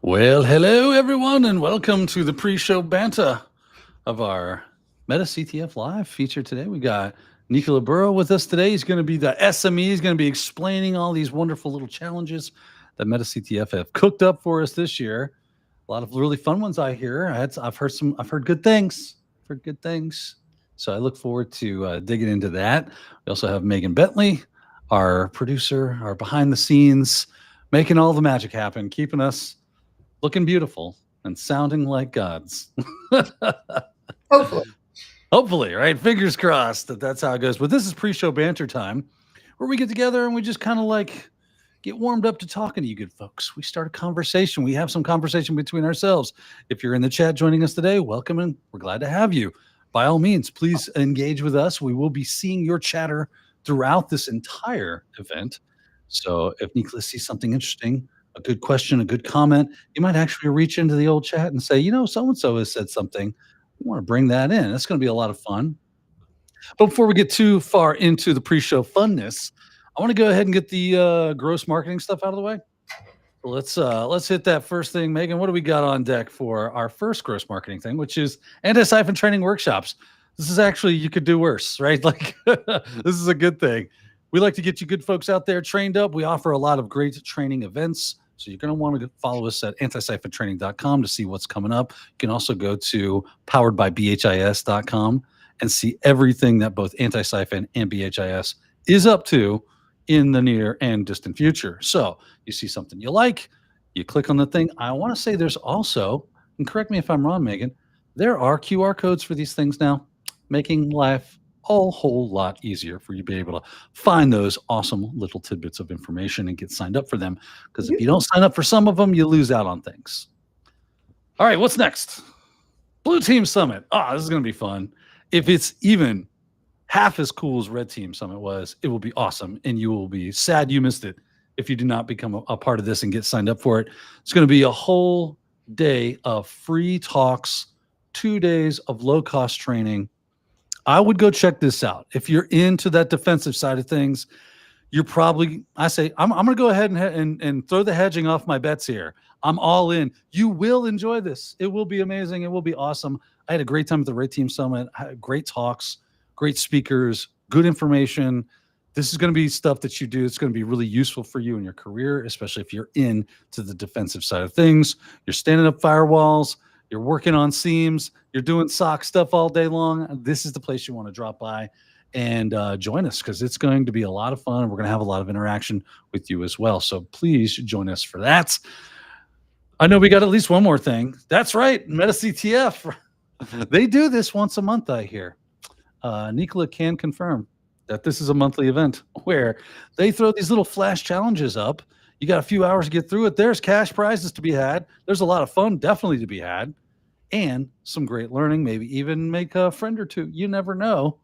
Well, hello everyone, and welcome to the pre-show banter of our MetaCTF Live feature today. We got Nicola Burrow with us today. He's going to be the SME. He's going to be explaining all these wonderful little challenges that MetaCTF have cooked up for us this year. A lot of really fun ones, I hear. I've heard good things. So I look forward to digging into that. We also have Megan Bentley, our producer, our behind the scenes, making all the magic happen, keeping us looking beautiful and sounding like gods. Hopefully, right? Fingers crossed that's how it goes. But this is pre-show banter time, where we get together and we just kind of like get warmed up to talking to you good folks. We start a conversation. We have some conversation between ourselves. If you're in the chat joining us today, welcome, and we're glad to have you. By all means, please engage with us. We will be seeing your chatter throughout this entire event. So if Nicholas sees something interesting, a good question, a good comment, you might actually reach into the old chat and say, so-and-so has said something. We want to bring that in. That's going to be a lot of fun. But before we get too far into the pre-show funness, I want to go ahead and get the gross marketing stuff out of the way. Let's hit that first thing. Megan, what do we got on deck for our first gross marketing thing, which is anti-siphon training workshops? This is actually, you could do worse, right? Like this is a good thing. We like to get you good folks out there trained up. We offer a lot of great training events. So you're going to want to follow us at antisiphotraining.com to see what's coming up. You can also go to poweredbybhis.com and see everything that both Anti-Siphon and BHIS is up to in the near and distant future. So you see something you like, you click on the thing. I want to say there's also, and correct me if I'm wrong, Megan, there are QR codes for these things now, making life a whole lot easier for you to be able to find those awesome little tidbits of information and get signed up for them. Because if you don't sign up for some of them, you lose out on things. All right, what's next? Blue Team Summit. This is going to be fun. If it's even half as cool as Red Team Summit was, it will be awesome, and you will be sad you missed it if you do not become a part of this and get signed up for it. It's going to be a whole day of free talks, 2 days of low-cost training. I would go check this out. If you're into that defensive side of things, you're probably, I'm going to go ahead and throw the hedging off my bets here. I'm all in. You will enjoy this. It will be amazing. It will be awesome. I had a great time at the Red Team Summit. I had great talks, great speakers, good information. This is going to be stuff that you do. It's going to be really useful for you in your career, especially if you're into the defensive side of things. You're standing up firewalls. You're working on seams. You're doing SOC stuff all day long. This is the place you want to drop by and join us, because it's going to be a lot of fun. We're going to have a lot of interaction with you as well. So please join us for that. I know we got at least one more thing. That's right, MetaCTF. They do this once a month, I hear. Nicola can confirm that this is a monthly event where they throw these little flash challenges up. You got a few hours to get through it. There's cash prizes to be had. There's a lot of fun definitely to be had, and some great learning, maybe even make a friend or two. You never know.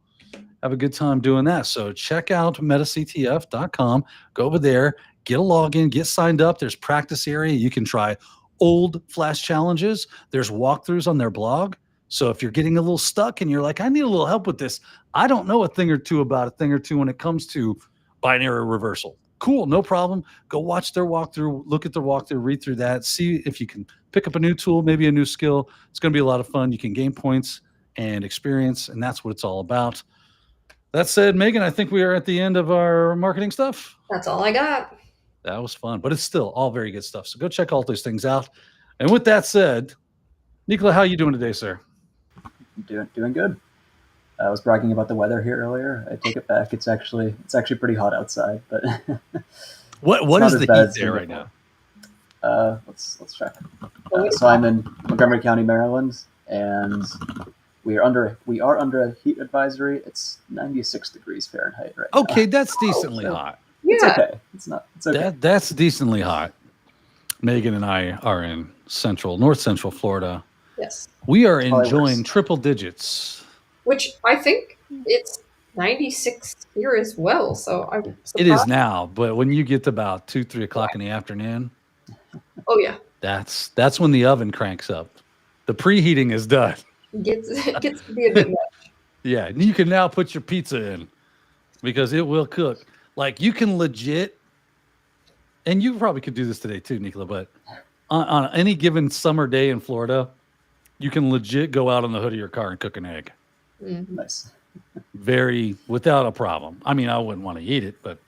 Have a good time doing that. So check out metactf.com. Go over there, get a login, get signed up. There's practice area. You can try old flash challenges. There's walkthroughs on their blog. So if you're getting a little stuck and you're like, I need a little help with this, I don't know a thing or two when it comes to binary reversal. Cool, no problem. Go watch their walkthrough, look at their walkthrough, read through that, see if you can pick up a new tool, maybe a new skill. It's going to be a lot of fun. You can gain points and experience, and that's what it's all about. That said, Megan, I think we are at the end of our marketing stuff. That's all I got. That was fun, but it's still all very good stuff. So go check all those things out. And with that said, Nicola, how are you doing today, sir? Doing good. I was bragging about the weather here earlier. I take it back. It's actually pretty hot outside. But what is the heat there right now? Let's check. So I'm in Montgomery County, Maryland, and we are under a heat advisory. It's 96 degrees Fahrenheit right now. Okay, that's decently hot. It's okay. It's okay. That's decently hot. Megan and I are in north central Florida. Yes. We are enjoying triple digits. Which I think it's 96 here as well. So I'm surprised. It is now, but when you get to about 2-3 o'clock in the afternoon, oh yeah, that's when the oven cranks up. The preheating is done. It gets to be a bit much. Yeah, you can now put your pizza in because it will cook. Like you can legit, and you probably could do this today too, Nicola, but on any given summer day in Florida, you can legit go out on the hood of your car and cook an egg. Nice. Without a problem. I mean, I wouldn't want to eat it, but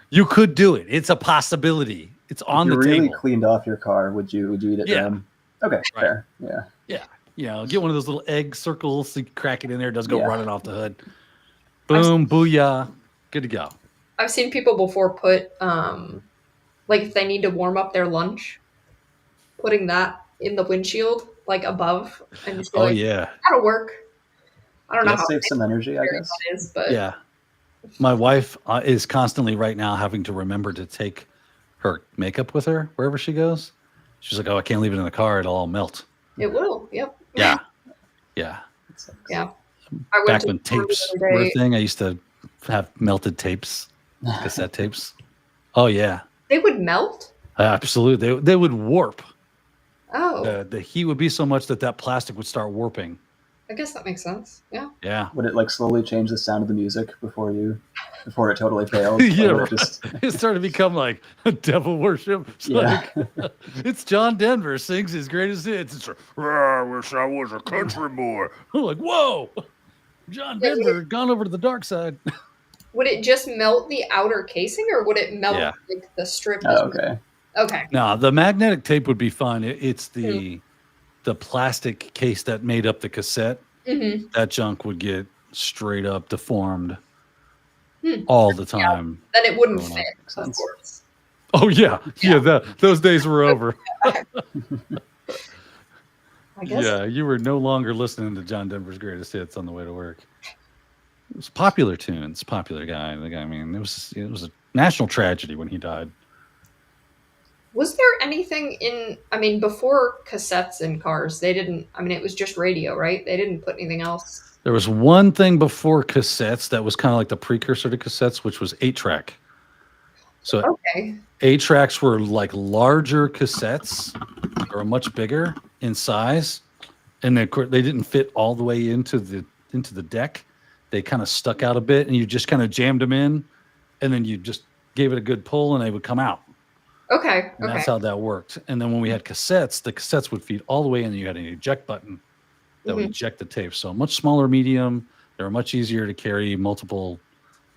you could do it. It's a possibility. It's on the table. If you really table. cleaned off your car, would you eat it then? Okay, right. Fair. Yeah. Yeah. You know, get one of those little egg circles, so you crack it in there, it does go running off the hood. Boom, booyah. Good to go. I've seen people before put, like if they need to warm up their lunch, putting that in the windshield, like above, and just be that'll work. I don't know how save some energy, I guess. That is, but yeah. My wife is constantly right now having to remember to take her makeup with her wherever she goes. She's like, "Oh, I can't leave it in the car; it'll all melt." It will. Yep. Yeah. Yeah. Yeah. Back when tapes were a thing, I used to have melted tapes, cassette tapes. Oh yeah. They would melt? Absolutely. They would warp. Oh. The heat would be so much that plastic would start warping. I guess that makes sense. Yeah. Yeah. Would it like slowly change the sound of the music before it totally fails? Yeah. It started to become like devil worship. It's like it's John Denver sings his greatest hits. It's I wish I was a country boy. I'm like, whoa. John Denver had gone over to the dark side. Would it just melt the outer casing, or would it melt like the strip? Oh, okay. Okay. No, the magnetic tape would be fun. It's the plastic case that made up the cassette. Mm-hmm. That junk would get straight up deformed all the time. Then it wouldn't fit, of course. Oh yeah. Those days were over. I guess. Yeah, you were no longer listening to John Denver's greatest hits on the way to work. It was popular tunes, popular guy. I mean, it was a national tragedy when he died. Was there anything before cassettes in cars, it was just radio, right? They didn't put anything else. There was one thing before cassettes that was kind of like the precursor to cassettes, which was 8-track. So 8-tracks were like larger cassettes, or much bigger in size, and they didn't fit all the way into the deck. They kind of stuck out a bit, and you just kind of jammed them in, and then you just gave it a good pull, and they would come out. Okay. And that's how that worked. And then when we had cassettes, the cassettes would feed all the way in, and you had an eject button that would eject the tape. So much smaller medium. They were much easier to carry multiple.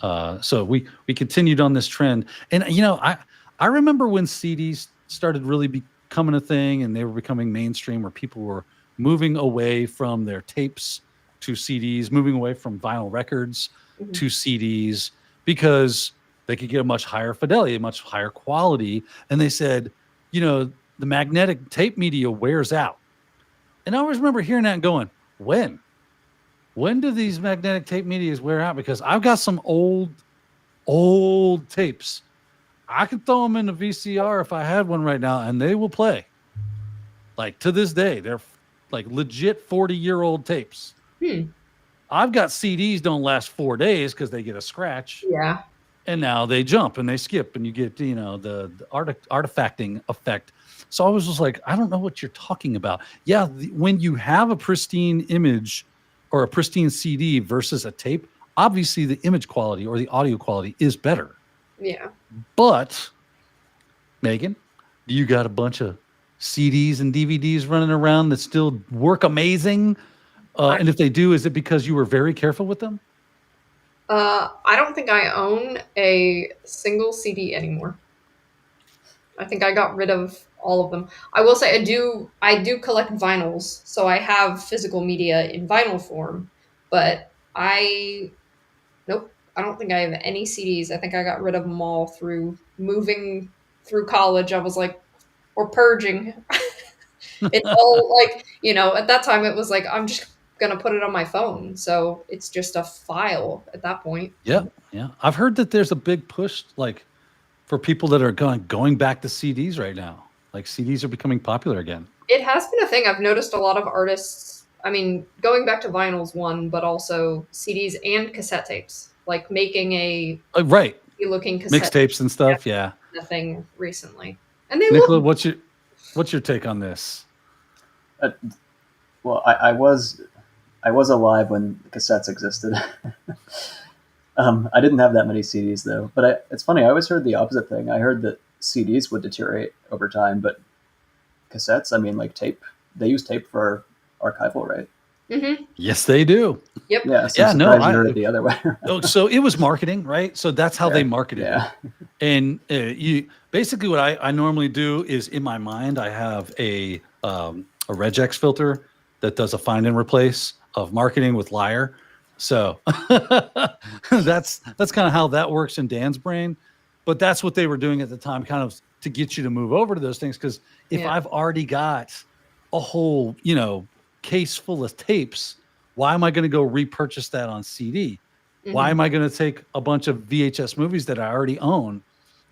So we continued on this trend. And, I remember when CDs started really becoming a thing, and they were becoming mainstream, where people were moving away from their tapes to CDs, moving away from vinyl records to CDs, because they could get a much higher fidelity, a much higher quality. And they said, the magnetic tape media wears out. And I always remember hearing that and going, when do these magnetic tape medias wear out? Because I've got some old tapes. I could throw them in the VCR if I had one right now, and they will play. Like to this day, they're like legit 40-year-old tapes. I've got CDs don't last 4 days because they get a scratch. Yeah. And now they jump and they skip, and you get, the artifacting effect. So I was just like, I don't know what you're talking about. Yeah, when you have a pristine image or a pristine CD versus a tape, obviously the image quality or the audio quality is better. Yeah. But, Megan, do you got a bunch of CDs and DVDs running around that still work amazing? And if they do, is it because you were very careful with them? I don't think I own a single CD anymore. I think I got rid of all of them. I will say I do collect vinyls, so I have physical media in vinyl form, but I don't think I have any CDs. I think I got rid of them all through moving through college. I was like, or purging. It's all like, at that time it was like, I'm just gonna put it on my phone, so it's just a file at that point. Yeah. I've heard that there's a big push, like, for people that are going back to CDs right now. Like, CDs are becoming popular again. It has been a thing. I've noticed a lot of artists. I mean, going back to vinyl's one, but also CDs and cassette tapes, like making a looking cassette mixtapes and stuff. Yeah, a thing recently. And they Nicola, what's your take on this? Well, I was alive when cassettes existed. I didn't have that many CDs though, but it's funny. I always heard the opposite thing. I heard that CDs would deteriorate over time, but cassettes, I mean, like tape, they use tape for archival, right? Mm-hmm. Yes, they do. Yep. Yeah, so Yeah, I'm no, surprised you heard it the other way around. Oh, so it was marketing, right? So that's how they marketed Yeah. it. And you basically what I normally do is in my mind I have a regex filter that does a find and replace of marketing with liar. So that's kind of how that works in Dan's brain. But that's what they were doing at the time, kind of to get you to move over to those things. Because if Yeah. I've already got a whole, case full of tapes, why am I going to go repurchase that on CD? Why am I going to take a bunch of VHS movies that I already own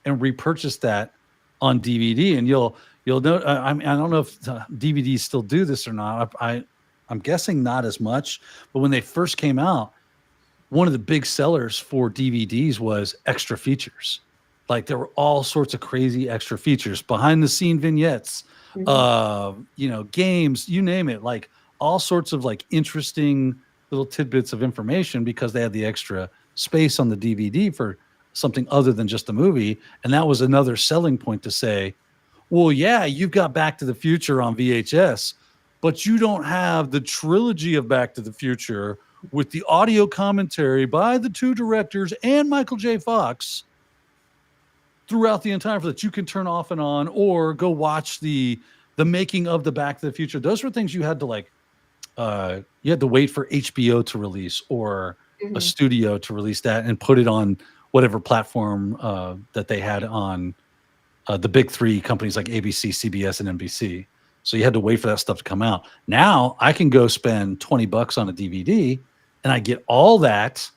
and repurchase that on DVD? And you'll know. I don't know if DVDs still do this or not. I'm guessing not as much. But when they first came out, one of the big sellers for DVDs was extra features. Like there were all sorts of crazy extra features, behind the scene vignettes, games, you name it. Like all sorts of like interesting little tidbits of information because they had the extra space on the DVD for something other than just the movie. And that was another selling point to say, well, yeah, you've got Back to the Future on VHS, but you don't have the trilogy of Back to the Future with the audio commentary by the two directors and Michael J. Fox throughout the entire that you can turn off and on, or go watch the making of the Back to the Future. Those were things you had to like, you had to wait for HBO to release or a studio to release that and put it on whatever platform that they had on the big three companies like ABC, CBS, and NBC. So you had to wait for that stuff to come out. Now I can go spend $20 on a DVD and I get all that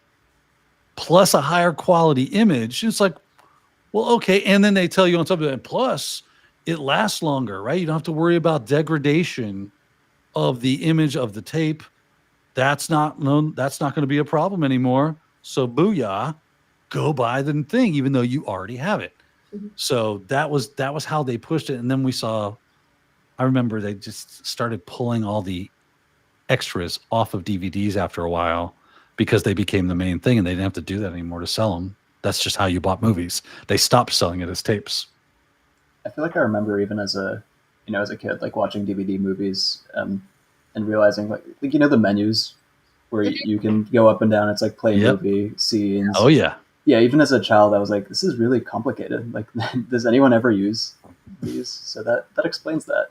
plus a higher quality image. It's like, well, okay. And then they tell you on top of that, plus it lasts longer, right? You don't have to worry about degradation of the image of the tape. That's not going to be a problem anymore. So booyah, go buy the thing, even though you already have it. So that was how they pushed it. And then I remember they just started pulling all the extras off of DVDs after a while because they became the main thing and they didn't have to do that anymore to sell them. That's just how you bought movies. They stopped selling it as tapes. I feel like I remember even as a kid, like watching DVD movies and realizing like the menus where you can go up and down. It's like play movie scenes. Oh yeah. Yeah, even as a child, I was like, this is really complicated. Like, does anyone ever use these? So that explains that.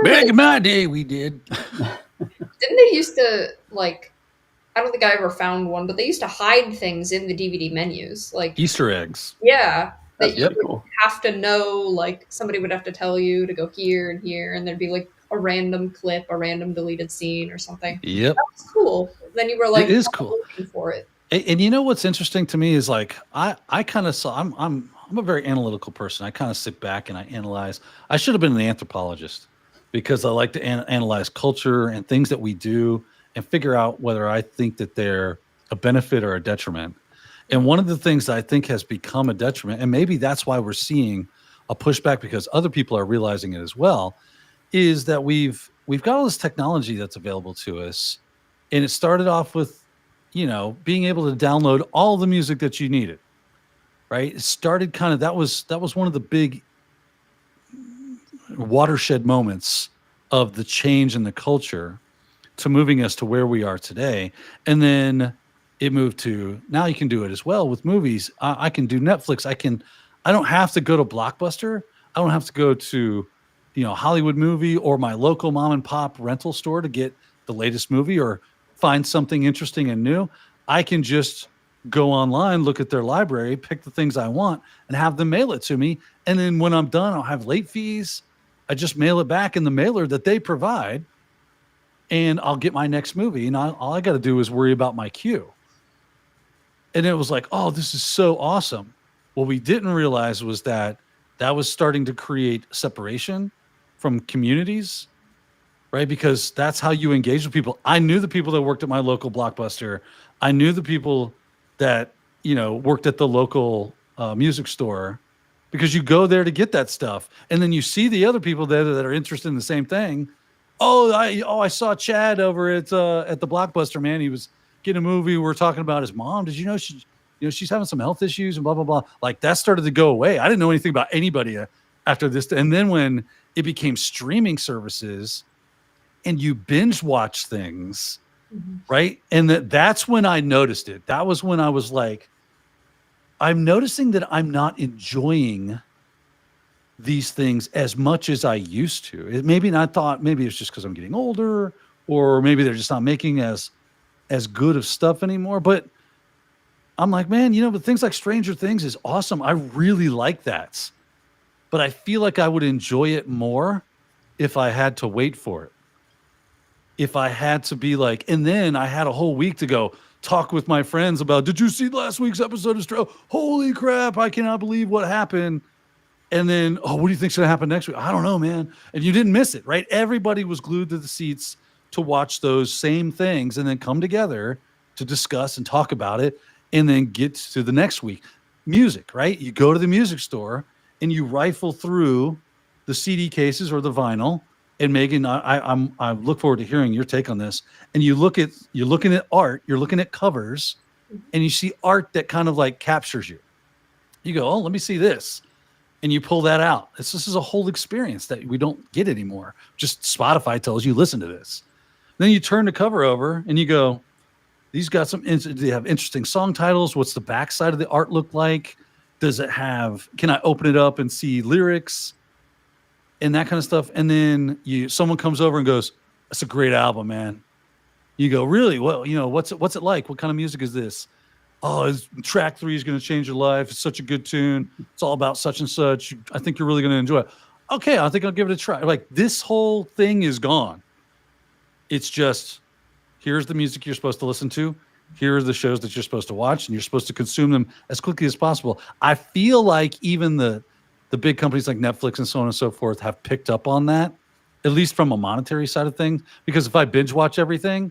Back in my day, we did. Didn't they used to, like, I don't think I ever found one, but they used to hide things in the DVD menus. Like Easter eggs. Yeah. That's That you pretty cool. have to know, like, somebody would have to tell you to go here and here, and there'd be, like, a random clip, a random deleted scene or something. Yep. That was cool. Then you were, like, It is cool. looking for it. And you know what's interesting to me is like I kind of saw I'm a very analytical person. I kind of sit back and I analyze. I should have been an anthropologist because I like to analyze culture and things that we do and figure out whether I think that they're a benefit or a detriment. And one of the things that I think has become a detriment, and maybe that's why we're seeing a pushback because other people are realizing it as well, is that we've got all this technology that's available to us, and it started off with being able to download all the music that you needed, right? It started kind of, that was one of the big watershed moments of the change in the culture to moving us to where we are today. And then it moved to, now you can do it as well with movies. I can do Netflix. I don't have to go to Blockbuster. I don't have to go to, Hollywood Movie or my local mom and pop rental store to get the latest movie or find something interesting and new. I can just go online, look at their library, pick the things I want, and have them mail it to me. And then when I'm done, I'll have late fees. I just mail it back in the mailer that they provide, and I'll get my next movie. And all I got to do is worry about my queue. And it was like, oh, this is so awesome. What we didn't realize was that was starting to create separation from communities. Right? Because that's how you engage with people. I knew the people that worked at my local Blockbuster. I knew the people that, worked at the local music store because you go there to get that stuff. And then you see the other people there that are interested in the same thing. I saw Chad over at the Blockbuster, man. He was getting a movie. We're talking about his mom. Did you know she's having some health issues and blah, blah, blah. Like that started to go away. I didn't know anything about anybody after this. And then when it became streaming services and you binge watch things, right? And that's when I noticed it. That was when I was like, I'm noticing that I'm not enjoying these things as much as I used to. Maybe it's just because I'm getting older, or maybe they're just not making as good of stuff anymore. But I'm like, man, but things like Stranger Things is awesome. I really like that. But I feel like I would enjoy it more if I had to wait for it. If I had to be like, and then I had a whole week to go talk with my friends about, did you see last week's episode of Stranger? Holy crap, I cannot believe what happened. And then, what do you think's going to happen next week? I don't know, man. And you didn't miss it, right? Everybody was glued to the seats to watch those same things and then come together to discuss and talk about it and then get to the next week. Music, right? You go to the music store and you rifle through the CD cases or the vinyl. And Megan, I look forward to hearing your take on this. And you're looking at art, you're looking at covers, and you see art that kind of like captures you. You go, oh, let me see this. And you pull that out. This is a whole experience that we don't get anymore. Just Spotify tells you, listen to this. Then you turn the cover over and you go, these got they have interesting song titles. What's the backside of the art look like? Can I open it up and see lyrics and that kind of stuff? And then someone comes over and goes, that's a great album, man. You go, really? Well, what's it like? What kind of music is this? Oh, track 3 is going to change your life. It's such a good tune. It's all about such and such. I think you're really going to enjoy it. Okay, I think I'll give it a try. Like this whole thing is gone. It's just, here's the music you're supposed to listen to. Here are the shows that you're supposed to watch, and you're supposed to consume them as quickly as possible. I feel like even the big companies like Netflix and so on and so forth have picked up on that, at least from a monetary side of things. Because if I binge watch everything,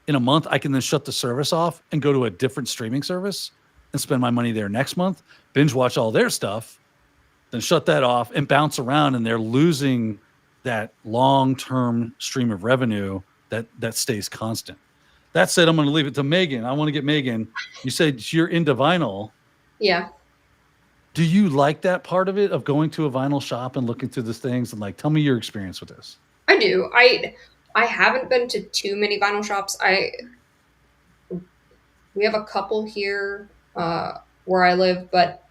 in a month, I can then shut the service off and go to a different streaming service and spend my money there next month, binge watch all their stuff, then shut that off and bounce around, and they're losing that long-term stream of revenue that stays constant. That said, I'm going to leave it to Megan. I want to get Megan. You said you're into vinyl. Yeah. Do you like that part of it, of going to a vinyl shop and looking through these things? And like, tell me your experience with this. I do. I haven't been to too many vinyl shops. We have a couple here where I live, but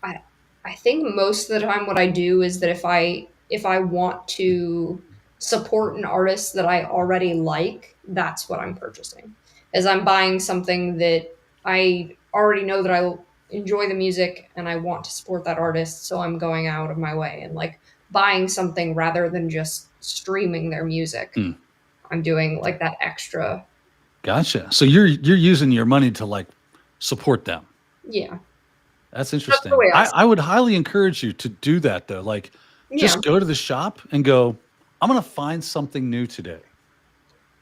I think most of the time what I do is that if I want to support an artist that I already like, that's what I'm purchasing. As I'm buying something that I already know that I enjoy the music and I want to support that artist, so I'm going out of my way and like buying something rather than just streaming their music. I'm doing like that extra. Gotcha. So you're using your money to like support them. Yeah. That's interesting. That's the way I would highly encourage you to do that though. Like just go to the shop and go, I'm going to find something new today.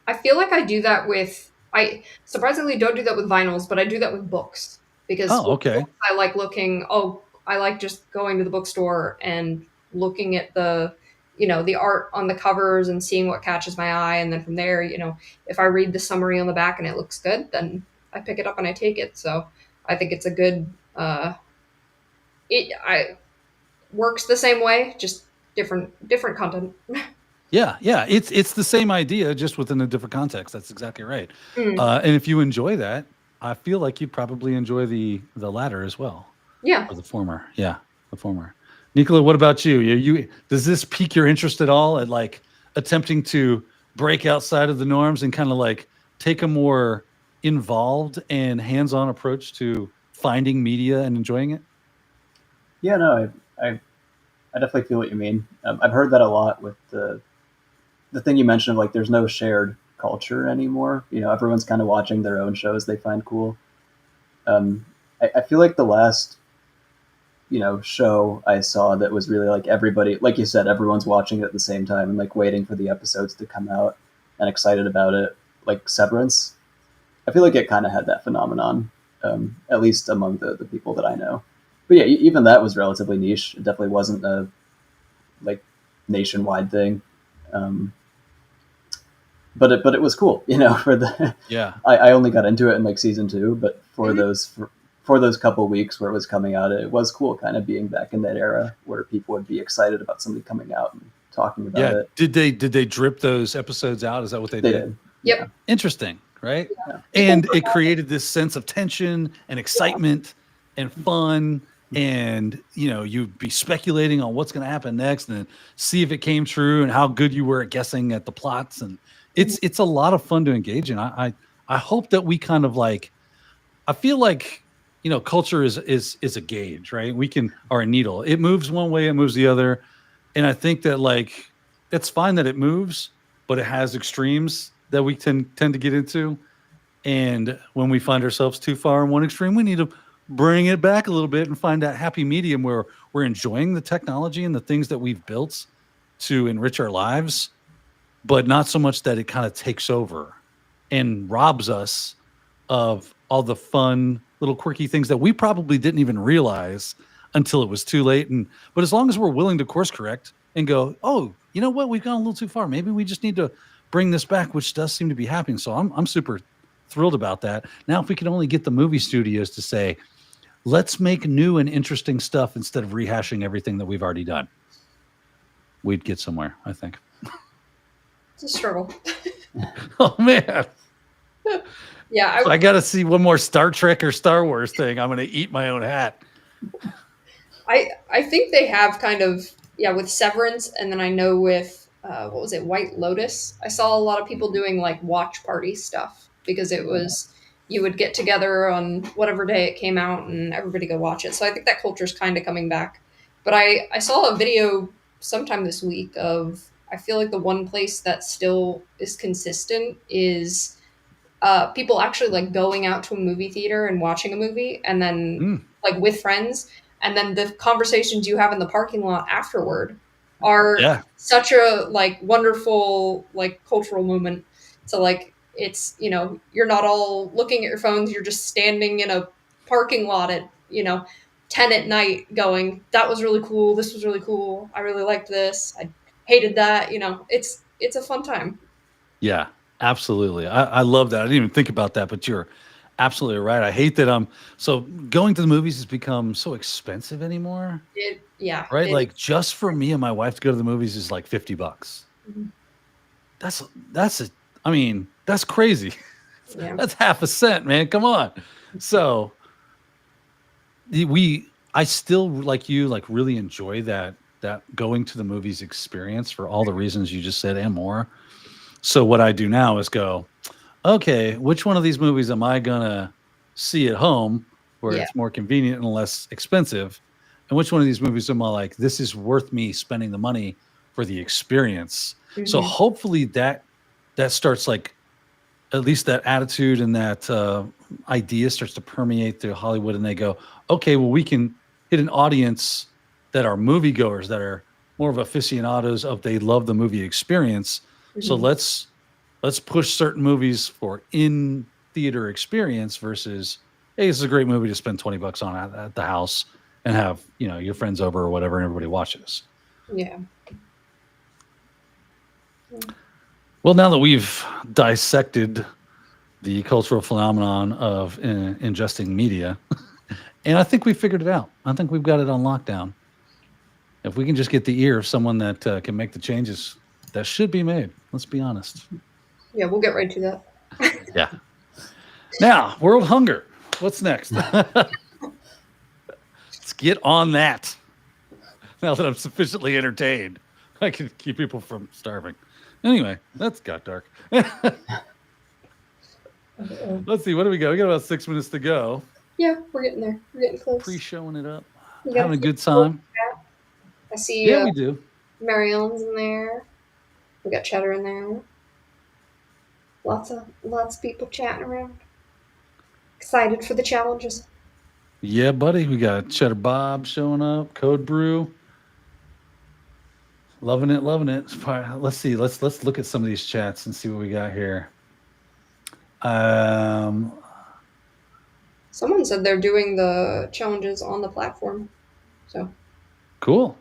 I feel like I do that I surprisingly don't do that with vinyls, but I do that with books because books, I like just going to the bookstore and looking at the art on the covers and seeing what catches my eye. And then from there, if I read the summary on the back and it looks good, then I pick it up and I take it. So I think it's a good, it works the same way, just different content. Yeah. It's the same idea, just within a different context. That's exactly right. And if you enjoy that, I feel like you'd probably enjoy the latter as well. Yeah. Or the former. Yeah, the former. Nicola, what about you? Does this pique your interest at all at like attempting to break outside of the norms and kind of like take a more involved and hands-on approach to finding media and enjoying it? Yeah, no, I definitely feel what you mean. I've heard that a lot with the thing you mentioned of like there's no shared culture anymore. Everyone's kind of watching their own shows they find cool. I feel like the last show I saw that was really like everybody, like you said, everyone's watching it at the same time and like waiting for the episodes to come out and excited about it, like Severance. I feel like it kind of had that phenomenon, at least among the people that I know. But yeah, even that was relatively niche. It definitely wasn't a like nationwide thing. but it was cool, for the Yeah. I only got into it in like season 2, but for those couple weeks where it was coming out, it was cool kind of being back in that era where people would be excited about somebody coming out and talking about it. Did they drip those episodes out? Is that what they They did? did. Yep. Yeah. Interesting, right? Yeah. And it created this sense of tension and excitement and fun. And you'd be speculating on what's going to happen next, and then see if it came true, and how good you were at guessing at the plots. And it's a lot of fun to engage in. I hope that we kind of like. I feel like culture is a gauge, right? Or a needle. It moves one way, it moves the other, and I think that like it's fine that it moves, but it has extremes that we tend to get into. And when we find ourselves too far in one extreme, we need to bring it back a little bit and find that happy medium where we're enjoying the technology and the things that we've built to enrich our lives, but not so much that it kind of takes over and robs us of all the fun little quirky things that we probably didn't even realize until it was too late. But as long as we're willing to course correct and go, oh, you know what, we've gone a little too far. Maybe we just need to bring this back, which does seem to be happening. So I'm super thrilled about that. Now, if we could only get the movie studios to say, let's make new and interesting stuff instead of rehashing everything that we've already done, we'd get somewhere, I think. It's a struggle. Oh, man. Yeah. I got to see one more Star Trek or Star Wars thing. I'm going to eat my own hat. I think they have kind of, with Severance, and then I know with, what was it, White Lotus? I saw a lot of people doing like watch party stuff because it was, you would get together on whatever day it came out and everybody go watch it. So I think that culture's kind of coming back. But I saw a video sometime this week of, I feel like the one place that still is consistent is people actually like going out to a movie theater and watching a movie, and then like with friends, and then the conversations you have in the parking lot afterward are such a like wonderful like cultural moment. So like it's you're not all looking at your phones, you're just standing in a parking lot at 10 at night going, that was really cool, this was really cool, I really liked this, I hated that. It's a fun time. Yeah, absolutely. I love that. I didn't even think about that, but you're absolutely right. I hate that so going to the movies has become so expensive anymore. Right? Like just for me and my wife to go to the movies is like $50. Mm-hmm. That's crazy. Yeah. That's half a cent, man. Come on. So I still, like you, like really enjoy that going to the movies experience for all the reasons you just said and more. So what I do now is go, okay, which one of these movies am I gonna see at home where it's more convenient and less expensive? And which one of these movies am I like, this is worth me spending the money for the experience? Mm-hmm. So hopefully that starts like, at least that attitude and that idea starts to permeate through Hollywood, and they go, okay, well, we can hit an audience that are moviegoers, that are more of aficionados of, they love the movie experience. Mm-hmm. So let's push certain movies for in theater experience versus, hey, this is a great movie to spend $20 on at the house and have your friends over or whatever, and everybody watches. Yeah. Well, now that we've dissected the cultural phenomenon of ingesting media, and I think we figured it out. I think we've got it on lockdown. If we can just get the ear of someone that can make the changes that should be made, let's be honest. Yeah, we'll get right to that. Yeah. Now, world hunger. What's next? Let's get on that. Now that I'm sufficiently entertained, I can keep people from starving. Anyway, that's got dark. Let's see. What do we got? We got about 6 minutes to go. Yeah, we're getting there. We're getting close. Pre-showing it up. Having a good time. I see. Yeah, we do. Marielle's in there. We got Cheddar in there. Lots of people chatting around. Excited for the challenges. Yeah, buddy. We got Cheddar Bob showing up. Code Brew. Loving it. Let's see. Let's look at some of these chats and see what we got here. Someone said they're doing the challenges on the platform. So cool.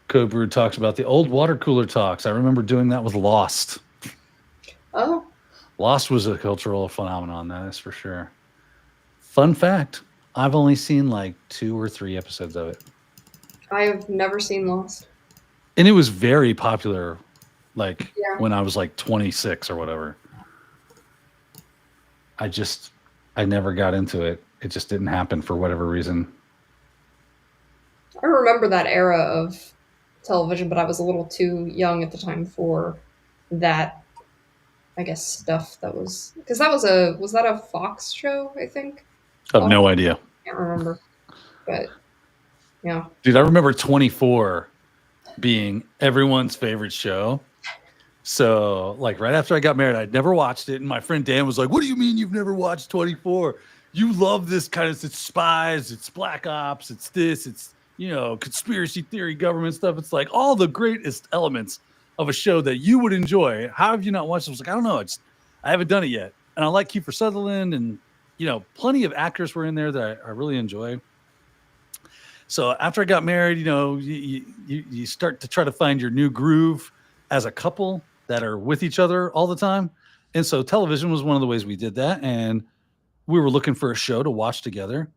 Code Brew talks about the old water cooler talks. I remember doing that with Lost. Oh, Lost was a cultural phenomenon, that is for sure. Fun fact, I've only seen like 2 or 3 episodes of it. I've never seen Lost. And it was very popular like Yeah. when I was like 26 or whatever. I never got into it. It just didn't happen for whatever reason. I remember that era of television, but I was a little too young at the time for that, I guess, stuff that was, because was that a Fox show, I think? I have no idea. I can't remember. But yeah. Dude, I remember 24 being everyone's favorite show. So, like, right after I got married, I'd never watched it. And my friend Dan was like, "What do you mean you've never watched 24? You love this kind of, it's spies, it's black ops, it's this, it's, conspiracy theory, government stuff. It's like all the greatest elements of a show that you would enjoy. How have you not watched it?" I was like, "I don't know. I haven't done it yet." And I like Kiefer Sutherland, and, plenty of actors were in there that I really enjoy. So after I got married, you start to try to find your new groove as a couple that are with each other all the time. And so television was one of the ways we did that. And we were looking for a show to watch together.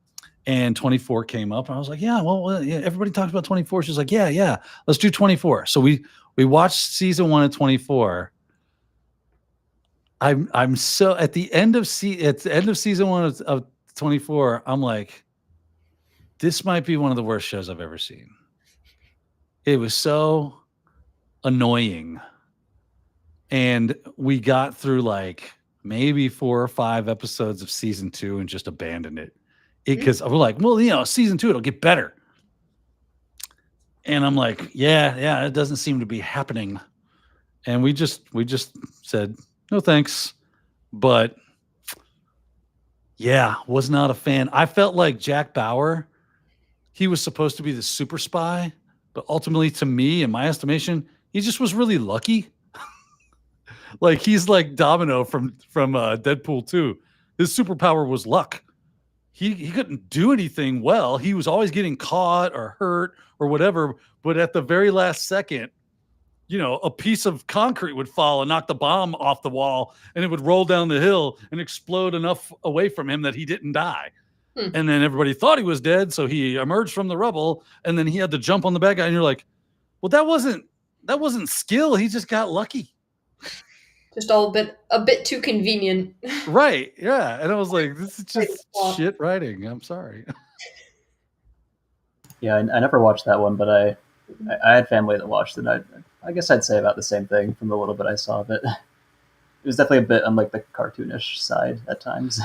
And 24 came up. And I was like, yeah, well, yeah, everybody talks about 24. She's like, yeah, let's do 24. So we watched season 1 of 24. I'm so at the end of season 1 of 24, I'm like, this might be one of the worst shows I've ever seen. It was so annoying. And we got through like maybe 4 or 5 episodes of season 2 and just abandoned it. Because we're like, well, season 2, it'll get better. And I'm like, yeah, it doesn't seem to be happening. And we just said, no thanks. But yeah, was not a fan. I felt like Jack Bauer, he was supposed to be the super spy, but ultimately, to me, in my estimation, he just was really lucky. Like, he's like Domino from Deadpool 2. His superpower was luck. He couldn't do anything well. He was always getting caught or hurt or whatever. But at the very last second, a piece of concrete would fall and knock the bomb off the wall, and it would roll down the hill and explode enough away from him that he didn't die. And then everybody thought he was dead, so he emerged from the rubble, and then he had to jump on the bad guy. And you're like, well, that wasn't skill. He just got lucky. Just a bit too convenient. Right. Yeah. And I was like, this is just shit writing. I'm sorry. Yeah, I never watched that one, but I had family that watched it. I guess I'd say about the same thing from the little bit I saw of it. It was definitely a bit on like the cartoonish side at times.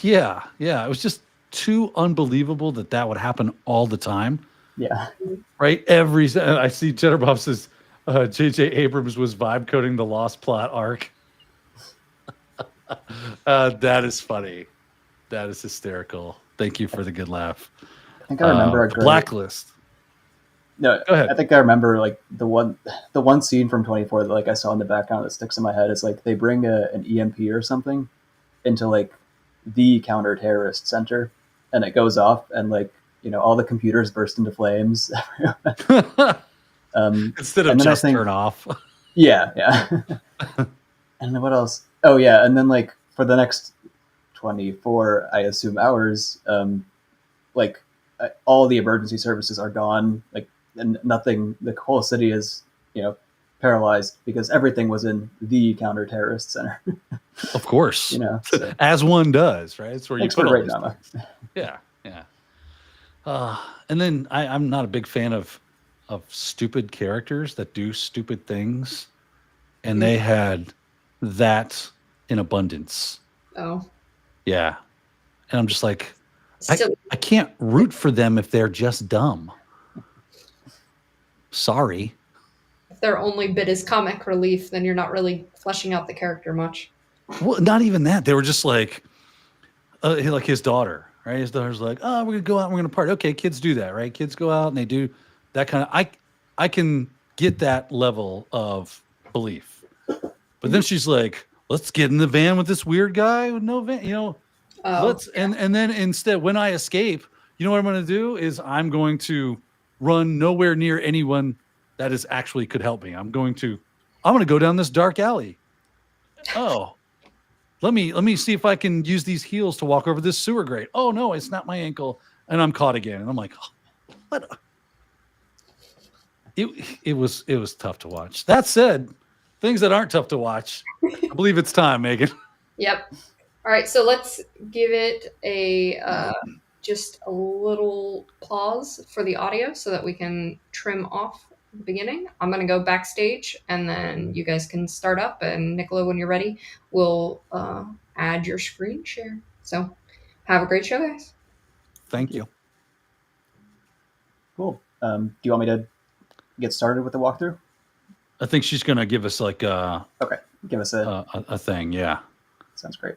Yeah. It was just too unbelievable that would happen all the time. Yeah. Right. I see Jenner Bob says J.J. Abrams was vibe coding the Lost plot arc. That is funny. That is hysterical. Thank you for the good laugh. I think I remember Blacklist. No, go ahead. I think I remember like the one scene from 24 that like I saw in the background that sticks in my head is like they bring an EMP or something into like the counter-terrorist center, and it goes off, and like all the computers burst into flames. Instead of just turn off. Yeah. And then what else? Oh yeah, and then like for the next 24, I assume hours, like all the emergency services are gone, like, and nothing. The whole city is paralyzed because everything was in the counter-terrorist center. Of course, so. As one does, right? It's where you put all these drama. Yeah. And then I'm not a big fan of stupid characters that do stupid things, and they had that in abundance. Oh. Yeah. And I'm just like, I can't root for them if they're just dumb. Sorry. If their only bit is comic relief, then you're not really fleshing out the character much. Well, not even that. They were just like his daughter, right? His daughter's like, oh, we're going to go out and we're going to party. Okay, kids do that, right? Kids go out and they do that kind of, I can get that level of belief. But then she's like, let's get in the van with this weird guy with no van, and then instead, when I escape, you know what I'm going to do is I'm going to run nowhere near anyone that is actually could help me. I'm going to go down this dark alley. Oh, let me see if I can use these heels to walk over this sewer grate. Oh no, it's not my ankle, and I'm caught again. And I'm like, oh, what? It was tough to watch. That said, things that aren't tough to watch. I believe it's time, Megan. Yep. All right, so let's give it a just a little pause for the audio so that we can trim off the beginning. I'm gonna go backstage, and then you guys can start up. And Nicola, when you're ready, we'll add your screen share. So, have a great show, guys. Thank you. Cool. Do you want me to get started with the walkthrough? I think she's gonna give us like Okay, give us a thing. Yeah. Sounds great.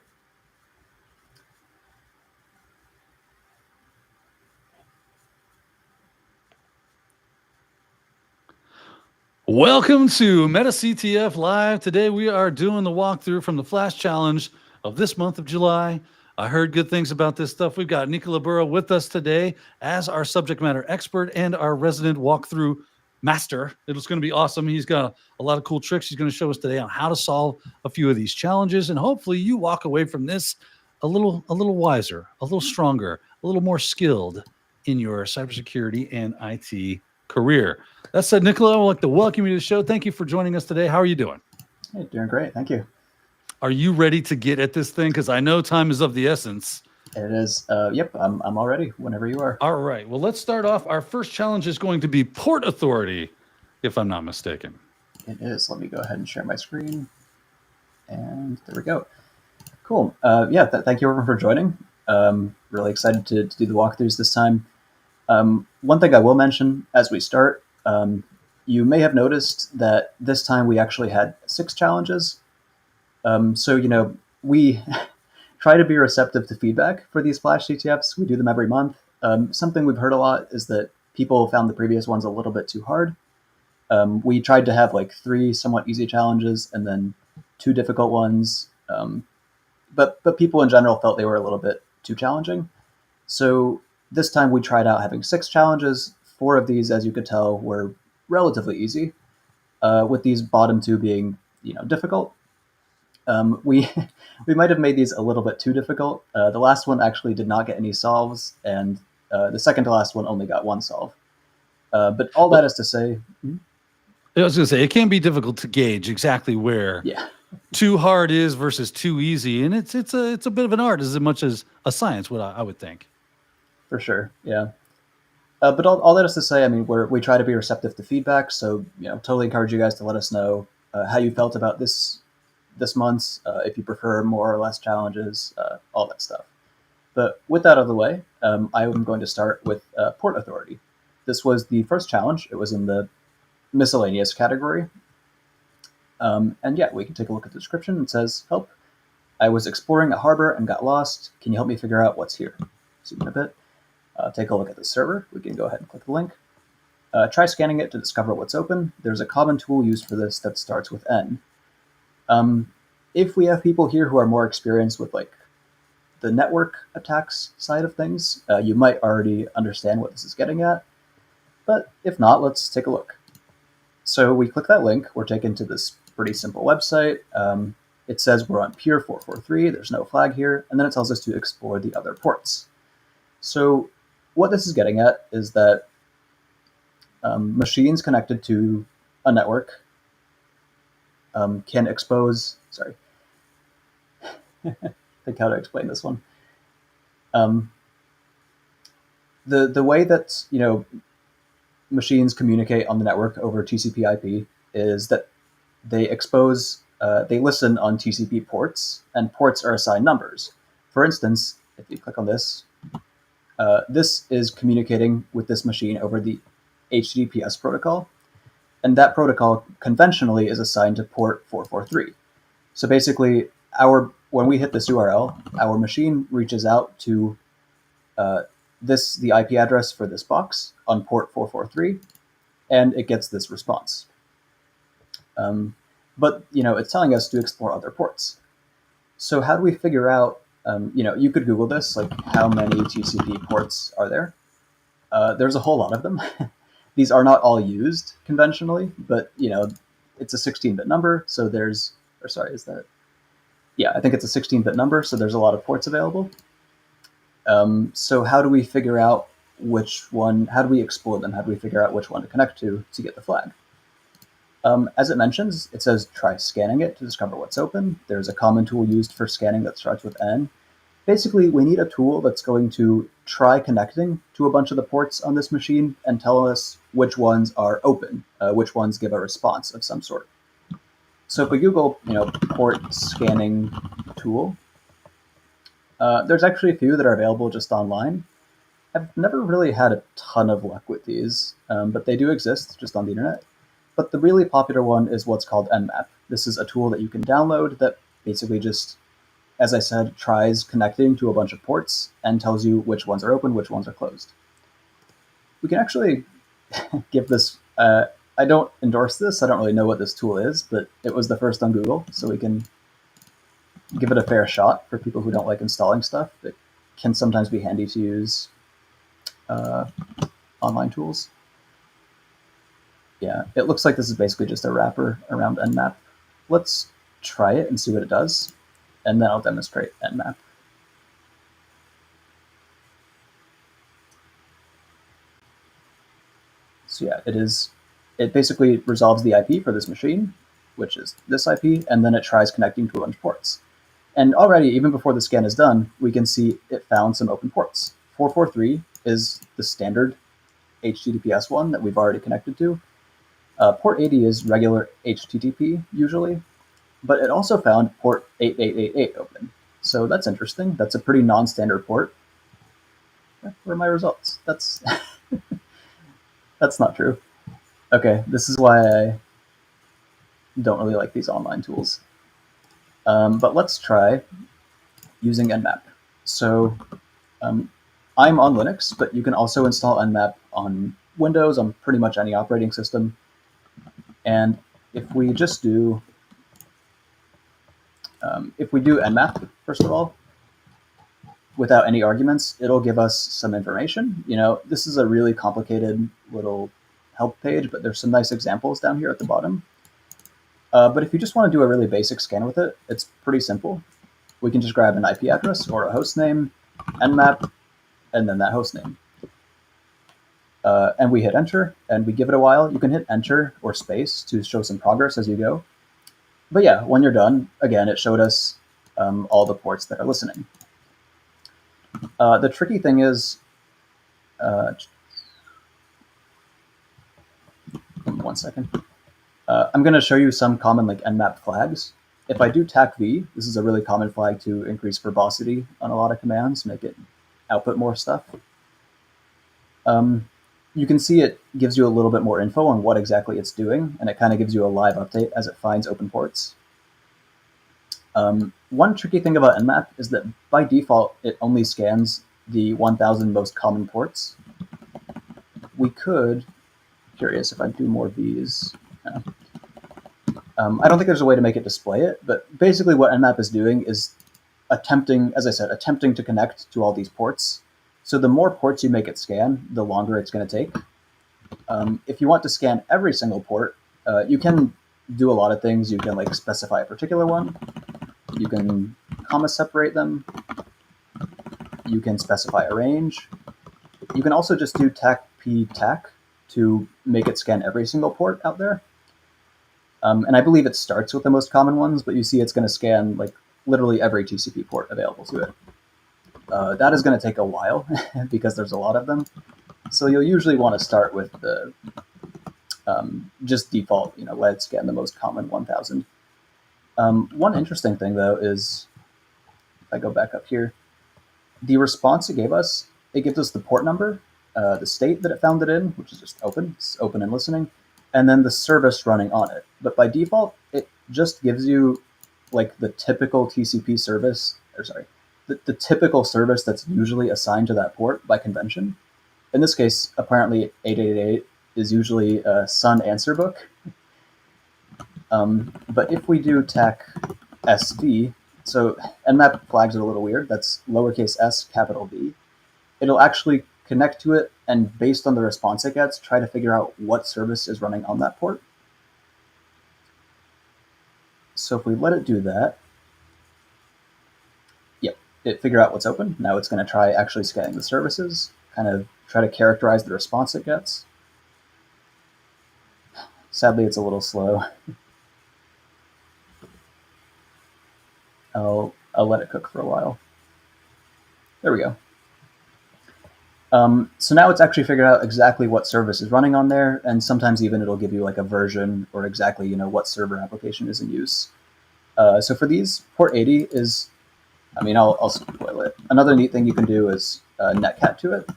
Welcome to MetaCTF Live. Today we are doing the walkthrough from the Flash Challenge of this month of July. I heard good things about this stuff. We've got Nicola Burrow with us today as our subject matter expert and our resident walkthrough master. It's going to be awesome. He's got a lot of cool tricks he's going to show us today on how to solve a few of these challenges, and hopefully you walk away from this a little wiser, a little stronger, a little more skilled in your cybersecurity and IT career. That said, Nicola, I would like to welcome you to the show. Thank you for joining us today. How are you doing? Hey, doing great. Thank you. Are you ready to get at this thing? Because I know time is of the essence. It is. Yep, I'm all ready whenever you are. All right. Well, let's start off. Our first challenge is going to be Port Authority, if I'm not mistaken. It is. Let me go ahead and share my screen. And there we go. Cool. Thank you everyone for joining. Really excited to do the walkthroughs this time. One thing I will mention as we start, you may have noticed that this time we actually had 6 challenges. So, we try to be receptive to feedback for these Flash CTFs. We do them every month. Something we've heard a lot is that people found the previous ones a little bit too hard. We tried to have like 3 somewhat easy challenges and then 2 difficult ones. But people in general felt they were a little bit too challenging. So this time we tried out having 6 challenges. 4 of these, as you could tell, were relatively easy, with these bottom 2 being, difficult. We might have made these a little bit too difficult. The last one actually did not get any solves, and the second to last one only got 1 solve. But all that is to say, I was going to say, it can be difficult to gauge exactly where too hard is versus too easy, and it's a bit of an art as much as a science. What I would think. For sure, yeah. But all that is to say, I mean, we try to be receptive to feedback. So totally encourage you guys to let us know how you felt about this month's, if you prefer more or less challenges, all that stuff. But with that out of the way, I am going to start with Port Authority. This was the first challenge. It was in the miscellaneous category. And yeah, we can take a look at the description. It says, help. I was exploring a harbor and got lost. Can you help me figure out what's here? Zoom in a bit. Take a look at the server. We can go ahead and click the link. Try scanning it to discover what's open. There's a common tool used for this that starts with N. If we have people here who are more experienced with like the network attacks side of things, you might already understand what this is getting at. But if not, let's take a look. So we click that link. We're taken to this pretty simple website. It says we're on Pier 443. There's no flag here. And then it tells us to explore the other ports. So what this is getting at is that machines connected to a network can expose, sorry, think how to explain this one. The way that, machines communicate on the network over TCP/IP is that they listen on TCP ports, and ports are assigned numbers. For instance, if you click on this, this is communicating with this machine over the HTTPS protocol, and that protocol conventionally is assigned to port 443. So basically, when we hit this URL, our machine reaches out to the IP address for this box on port 443, and it gets this response. But it's telling us to explore other ports. So how do we figure out? You could Google this, like how many TCP ports are there? There's a whole lot of them. These are not all used conventionally, but it's a 16-bit number. So is that Yeah, I think it's a 16-bit number, so there's a lot of ports available. So how do we figure out which one, how do we explore them? How do we figure out which one to connect to get the flag? As it mentions, it says try scanning it to discover what's open. There's a common tool used for scanning that starts with N. Basically, we need a tool that's going to try connecting to a bunch of the ports on this machine and tell us which ones are open, which ones give a response of some sort. So if we Google, port scanning tool, there's actually a few that are available just online. I've never really had a ton of luck with these, but they do exist just on the internet. But the really popular one is what's called Nmap. This is a tool that you can download that basically just, as I said, tries connecting to a bunch of ports and tells you which ones are open, which ones are closed. We can actually give this, I don't endorse this, I don't really know what this tool is, but it was the first on Google, so we can give it a fair shot for people who don't like installing stuff. It can sometimes be handy to use online tools. Yeah, it looks like this is basically just a wrapper around Nmap. Let's try it and see what it does, and then I'll demonstrate Nmap. So yeah, it basically resolves the IP for this machine, which is this IP, and then it tries connecting to a bunch of ports. And already, even before the scan is done, we can see it found some open ports. 443 is the standard HTTPS one that we've already connected to. Port 80 is regular HTTP usually, but it also found port 8888 open. So that's interesting. That's a pretty non-standard port. Where are my results? That's that's not true. Okay, this is why I don't really like these online tools. But let's try using Nmap. So I'm on Linux, but you can also install Nmap on Windows, on pretty much any operating system. And if we just do, Nmap, first of all, without any arguments, it'll give us some information. This is a really complicated little help page, but there's some nice examples down here at the bottom. But if you just want to do a really basic scan with it, it's pretty simple. We can just grab an IP address or a host name, Nmap, and then that host name. And we hit enter, and we give it a while. You can hit enter or space to show some progress as you go. But yeah, when you're done, again, it showed us all the ports that are listening. The tricky thing is, 1 second. I'm going to show you some common Nmap flags. If I do TAC-V, this is a really common flag to increase verbosity on a lot of commands, make it output more stuff. You can see it gives you a little bit more info on what exactly it's doing, and it kind of gives you a live update as it finds open ports. One tricky thing about Nmap is that by default, it only scans the 1,000 most common ports. We could, curious if I do more Vs. I don't think there's a way to make it display it, but basically what Nmap is doing is attempting, as I said, attempting to connect to all these ports. So the more ports you make it scan, the longer it's going to take. If you want to scan every single port, you can do a lot of things. You can specify a particular one. You can comma separate them. You can specify a range. You can also just do TAC-P TAC to make it scan every single port out there. And I believe it starts with the most common ones, but you see it's going to scan literally every TCP port available to it. That is going to take a while because there's a lot of them. So you'll usually want to start with the just default, let it scan the most common 1,000. One interesting thing, though, is if I go back up here, the response it gave us, it gives us the port number, the state that it found it in, which is just open, it's open and listening, and then the service running on it. But by default, it just gives you the typical TCP service, or sorry, the typical service that's usually assigned to that port by convention. In this case, apparently 888 is usually a Sun answer book. But if we do TAC SV, so Nmap flags are a little weird. That's lowercase s, capital V. It'll actually connect to it, and based on the response it gets, try to figure out what service is running on that port. So if we let it do that, it figure out what's open. Now it's going to try actually scanning the services, kind of try to characterize the response it gets. Sadly, it's a little slow. I'll let it cook for a while. There we go. So now it's actually figured out exactly what service is running on there, and sometimes even it'll give you like a version or exactly what server application is in use. So for these, port 80 is, I'll spoil it. Another neat thing you can do is netcat to it,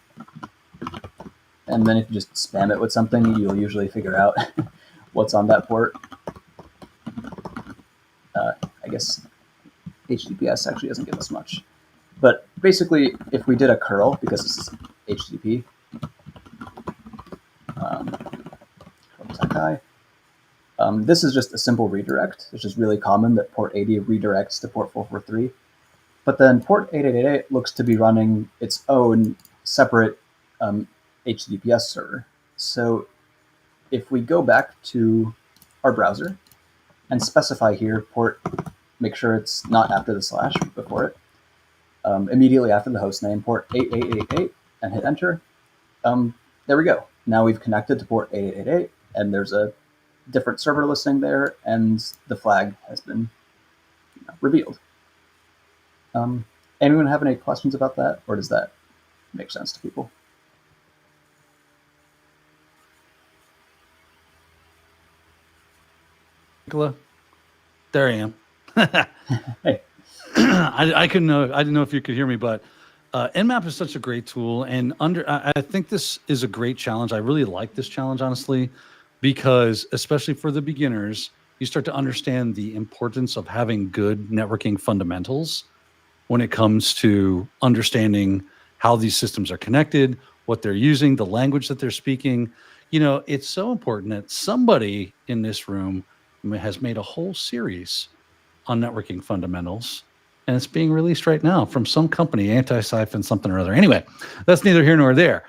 and then if you just spam it with something, you'll usually figure out what's on that port. I guess HTTPS actually doesn't give us much. But basically, if we did a curl, because this is HTTP, this is just a simple redirect. It's just really common that port 80 redirects to port 443. But then port 8888 looks to be running its own separate HTTPS server. So if we go back to our browser and specify here port, make sure it's not after the slash, before it, immediately after the host name, port 8888, and hit enter. There we go. Now we've connected to port 8888, and there's a different server listing there, and the flag has been revealed. Anyone have any questions about that, or does that make sense to people? Nicola, there I am. Hey. I couldn't know. I didn't know if you could hear me, but Nmap is such a great tool, and I think this is a great challenge. I really like this challenge, honestly, because especially for the beginners, you start to understand the importance of having good networking fundamentals when it comes to understanding how these systems are connected, what they're using, the language that they're speaking. It's so important that somebody in this room has made a whole series on networking fundamentals, and it's being released right now from some company, Anti-Siphon something or other. Anyway, that's neither here nor there.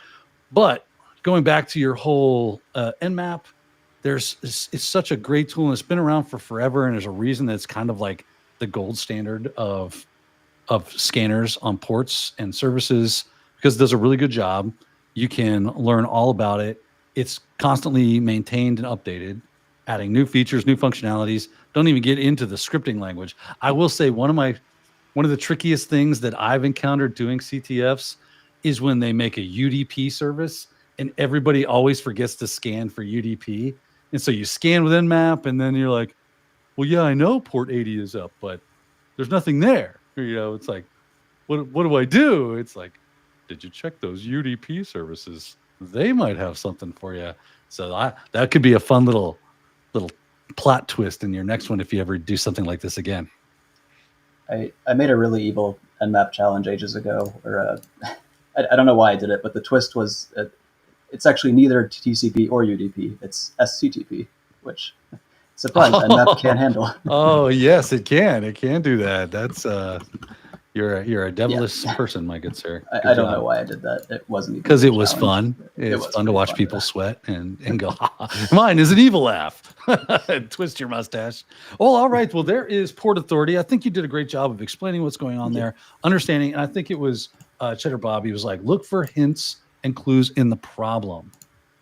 But going back to your whole Nmap, it's such a great tool, and it's been around for forever, and there's a reason that it's kind of like the gold standard of scanners on ports and services, because it does a really good job. You can learn all about it. It's constantly maintained and updated, adding new features, new functionalities. Don't even get into the scripting language. I will say one of the trickiest things that I've encountered doing CTFs is when they make a UDP service and everybody always forgets to scan for UDP. And so you scan with Nmap and then you're like, well, yeah, I know port 80 is up, but there's nothing there. It's like, what do I do? It's like, did you check those UDP services? They might have something for you. So that could be a fun little plot twist in your next one if you ever do something like this again. I made a really evil Nmap challenge ages ago, or I don't know why I did it, but the twist was it's actually neither TCP or UDP. It's SCTP, which, surprise, Nmap can't handle. Oh yes, it can. It can do that. That's you're a devilish person, my good sir. I don't know why I did that. It wasn't because it was fun. It's fun to watch people sweat and go, mine is an evil laugh. And twist your mustache. Oh, all right. Well, there is Port Authority. I think you did a great job of explaining what's going on there, understanding. And I think it was Cheddar Bob. He was like, look for hints and clues in the problem,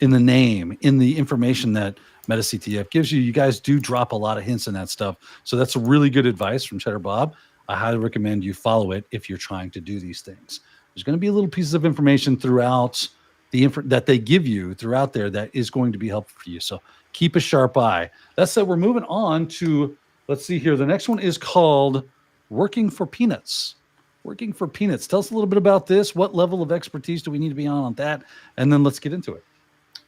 in the name, in the information that MetaCTF gives you. You guys do drop a lot of hints in that stuff. So that's really good advice from Cheddar Bob. I highly recommend you follow it if you're trying to do these things. There's going to be little pieces of information throughout that they give you throughout there that is going to be helpful for you. So keep a sharp eye. That said, we're moving on to, let's see here. The next one is called Working for Peanuts. Working for Peanuts. Tell us a little bit about this. What level of expertise do we need to be on that? And then let's get into it.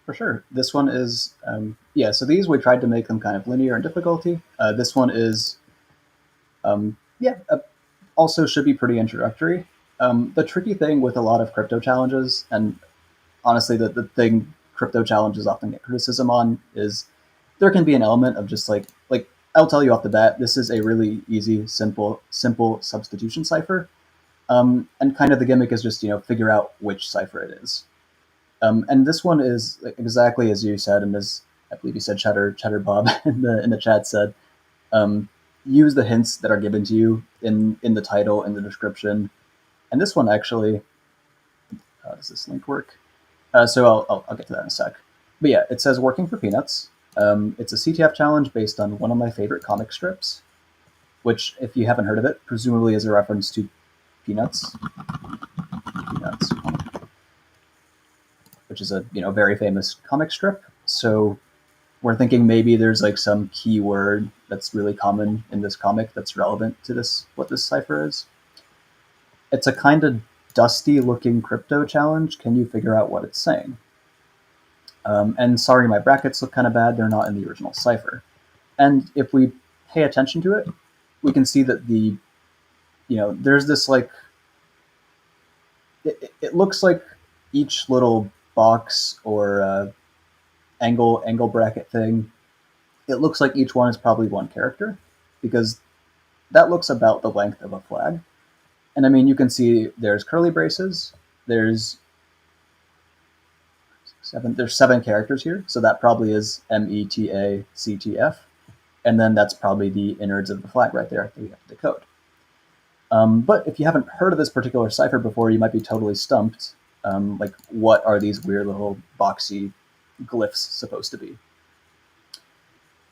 For sure. This one is, so these, we tried to make them kind of linear in difficulty. This one is, also should be pretty introductory. The tricky thing with a lot of crypto challenges, and honestly, the thing crypto challenges often get criticism on, is there can be an element of just like I'll tell you off the bat, this is a really easy, simple substitution cipher. And kind of the gimmick is just, figure out which cipher it is. And this one is exactly as you said, and as I believe you said, Cheddar Bob in the chat said, use the hints that are given to you in the title, in the description, And this one actually, does this link work? So I'll get to that in a sec. But yeah, it says working for peanuts. It's a CTF challenge based on one of my favorite comic strips, which, if you haven't heard of it, presumably is a reference to Peanuts. Peanuts, which is a very famous comic strip. So we're thinking maybe there's like some keyword that's really common in this comic that's relevant to what this cipher is. It's a kind of dusty looking crypto challenge. Can you figure out what it's saying? And sorry, my brackets look kind of bad. They're not in the original cipher. And if we pay attention to it, we can see that there's this like, it looks like each little box or angle bracket thing, it looks like each one is probably one character, because that looks about the length of a flag. And I mean, you can see there's curly braces, there's 7 characters here, so that probably is MetaCTF, and then that's probably the innards of the flag right there that we have to decode. But if you haven't heard of this particular cipher before, you might be totally stumped. Like, what are these weird little boxy glyphs supposed to be?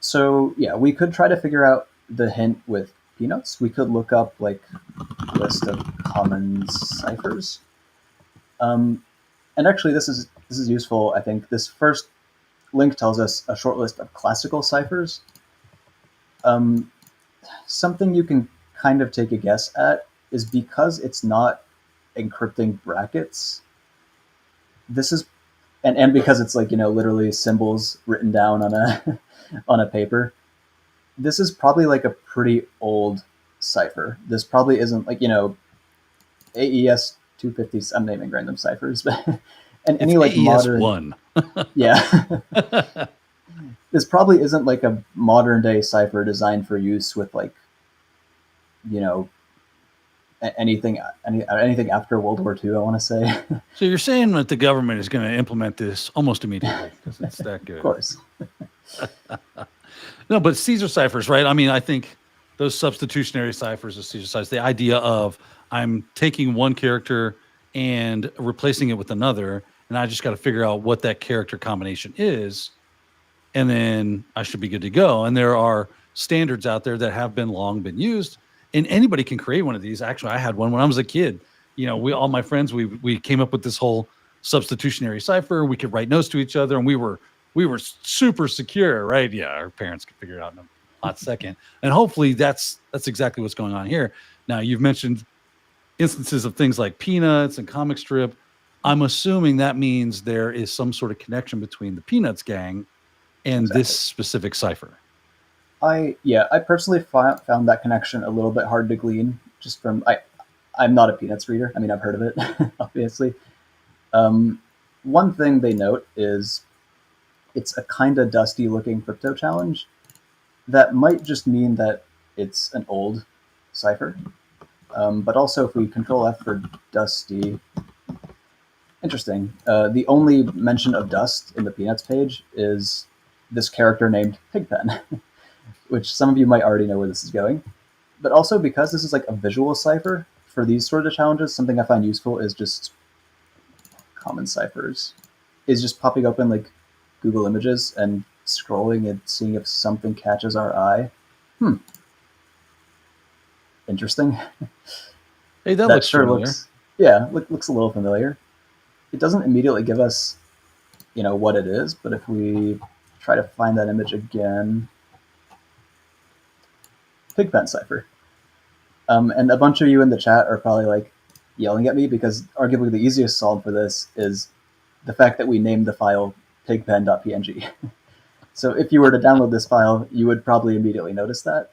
So yeah, we could try to figure out the hint with peanuts. We could look up like a list of common ciphers. And actually, this is useful. I think this first link tells us a short list of classical ciphers. Something you can kind of take a guess at is, because it's not encrypting brackets, this is, and because it's like, literally symbols written down on a on a paper, this is probably like a pretty old cipher. This probably isn't like, AES 250. I'm naming random ciphers, but and any like AES modern 1. Yeah. This probably isn't like a modern day cipher designed for use with like, anything after World War II, I want to say. So you're saying that the government is going to implement this almost immediately because it's that good. Of course. No, but Caesar ciphers, right? I mean, I think those substitutionary ciphers of Caesar ciphers, the idea of I'm taking one character and replacing it with another, and I just got to figure out what that character combination is, and then I should be good to go. And there are standards out there that have long been used, and anybody can create one of these. Actually, I had one when I was a kid. All my friends, we came up with this whole substitutionary cipher. We could write notes to each other, and we were super secure, right? Yeah, our parents could figure it out in a hot second. And hopefully that's exactly what's going on here. Now, you've mentioned instances of things like Peanuts and comic strip. I'm assuming that means there is some sort of connection between the Peanuts gang and this specific cipher. I personally found that connection a little bit hard to glean, just from I'm not a Peanuts reader. I mean, I've heard of it, obviously. One thing they note is it's a kind of dusty looking crypto challenge. That might just mean that it's an old cipher. But also, if we Control F for dusty, interesting. The only mention of dust in the Peanuts page is this character named Pigpen, which some of you might already know where this is going. But also, because this is like a visual cipher, for these sort of challenges, something I find useful is just common ciphers, is just popping open like Google Images and scrolling and seeing if something catches our eye. Interesting. Hey, that looks sure familiar. Looks a little familiar. It doesn't immediately give us, what it is, but if we try to find that image again, Pigpen cipher. And a bunch of you in the chat are probably like yelling at me, because arguably the easiest solve for this is the fact that we named the file pigpen.png. So if you were to download this file, you would probably immediately notice that.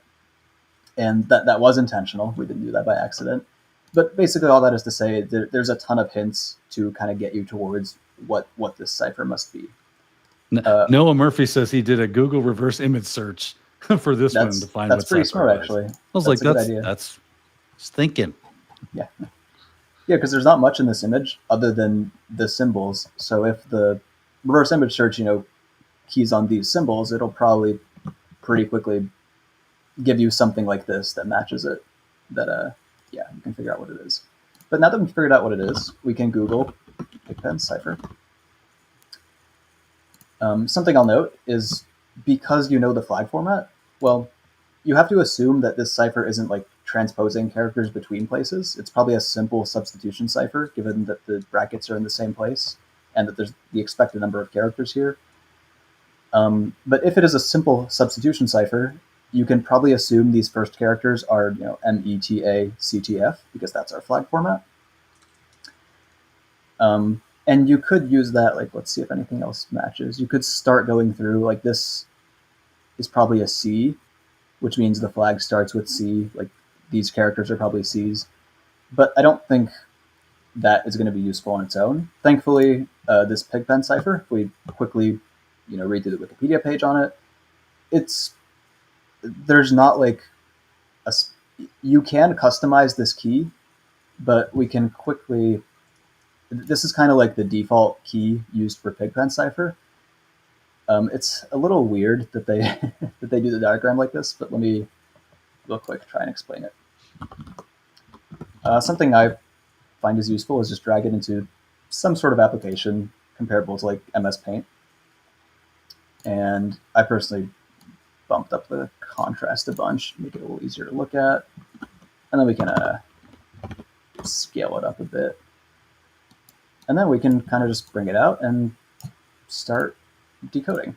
And that was intentional. We didn't do that by accident. But basically all that is to say, there's a ton of hints to kind of get you towards what this cipher must be. Noah Murphy says he did a Google reverse image search for this one to find that's what pretty cipher smart, actually. I was like, a good idea. That's thinking. Yeah, because there's not much in this image other than the symbols. So if the reverse image search, keys on these symbols, it'll probably pretty quickly give you something like this that matches it. That you can figure out what it is. But now that we've figured out what it is, we can Google Pigpen cipher. Something I'll note is because you know the flag format, well, you have to assume that this cipher isn't like transposing characters between places. It's probably a simple substitution cipher, given that the brackets are in the same place and that there's the expected number of characters here. But if it is a simple substitution cipher, you can probably assume these first characters are, META because that's our flag format. And you could use that, like, let's see if anything else matches. You could start going through, like, this is probably a C, which means the flag starts with C. Like, these characters are probably Cs. But I don't think that is going to be useful on its own. Thankfully, this Pigpen cipher, if we quickly, read through the Wikipedia page on it, there's not like you can customize this key, but we can quickly. This is kind of like the default key used for Pigpen cipher. It's a little weird that they that they do the diagram like this, but let me real quick try and explain it. Something I find is useful is just drag it into some sort of application comparable to like MS Paint. And I personally bumped up the contrast a bunch, make it a little easier to look at. And then we can scale it up a bit. And then we can kind of just bring it out and start decoding.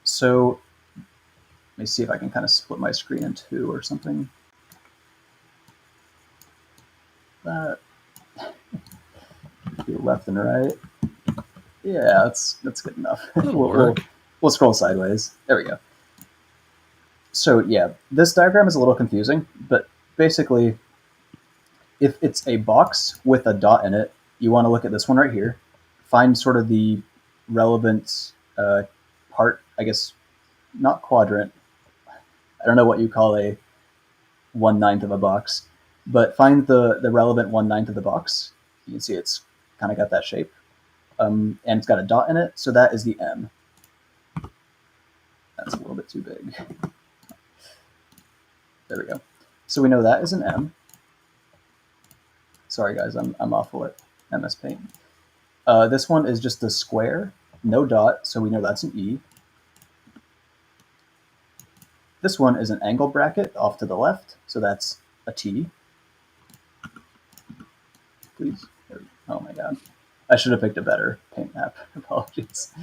So let me see if I can kind of split my screen in two or something. That left and right. Yeah, that's good enough. We'll scroll sideways. There we go. So yeah, this diagram is a little confusing, but basically, if it's a box with a dot in it, you want to look at this one right here, find sort of the relevant part, I guess, not quadrant. I don't know what you call a 1/9 of a box, but find the relevant 1/9 of the box. You can see it's kind of got that shape, and it's got a dot in it, so that is the M. That's a little bit too big. There we go. So we know that is an M. Sorry guys, I'm awful at MS Paint. This one is just a square, no dot, so we know that's an E. This one is an angle bracket off to the left, so that's a T. Please. Oh my god. I should have picked a better paint map. Apologies.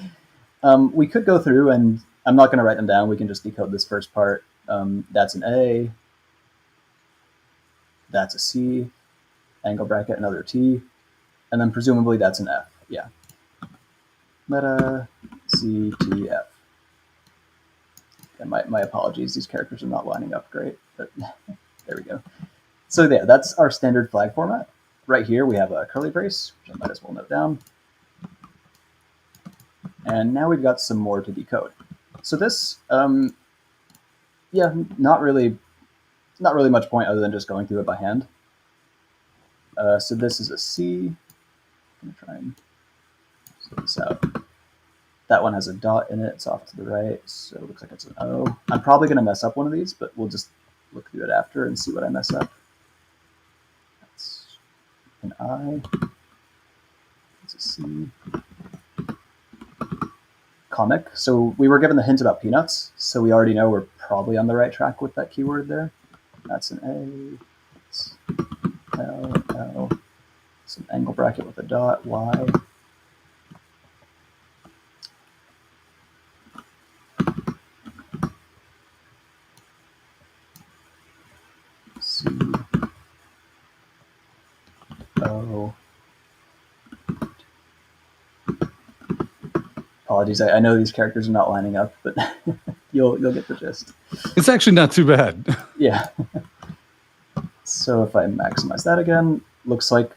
We could go through, and I'm not going to write them down. We can just decode this first part. That's an A. That's a C. Angle bracket, another T. And then presumably that's an F. Yeah. MetaCTF. And my apologies, these characters are not lining up great, but there we go. So yeah, that's our standard flag format. Right here we have a curly brace, which I might as well note down. And now we've got some more to decode. So this, yeah, not really much point other than just going through it by hand. So this is a C. I'm going to try and sort this out. That one has a dot in it. It's off to the right, so it looks like it's an O. I'm probably going to mess up one of these, but we'll just look through it after and see what I mess up. That's an I. That's a C. Comic. So we were given the hint about peanuts, so we already know we're probably on the right track with that keyword there. That's an A. It's L, L. It's an angle bracket with a dot, Y. C. O. Apologies, I know these characters are not lining up, but you'll get the gist. It's actually not too bad. Yeah. So if I maximize that again, looks like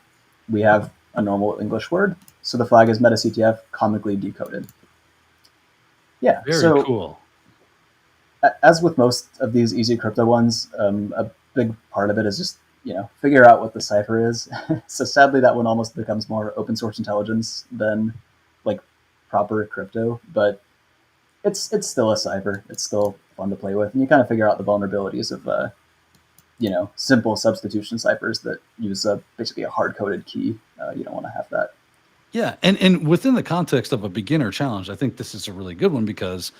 we have a normal English word. So the flag is MetaCTF, comically decoded. Yeah. Very cool. As with most of these easy crypto ones, a big part of it is just, figure out what the cipher is. So sadly, that one almost becomes more open source intelligence than like proper crypto, but it's still a cipher. It's still fun to play with, and you kind of figure out the vulnerabilities of simple substitution ciphers that use basically a hard-coded key. You don't want to have that. Yeah, and within the context of a beginner challenge, I think this is a really good one because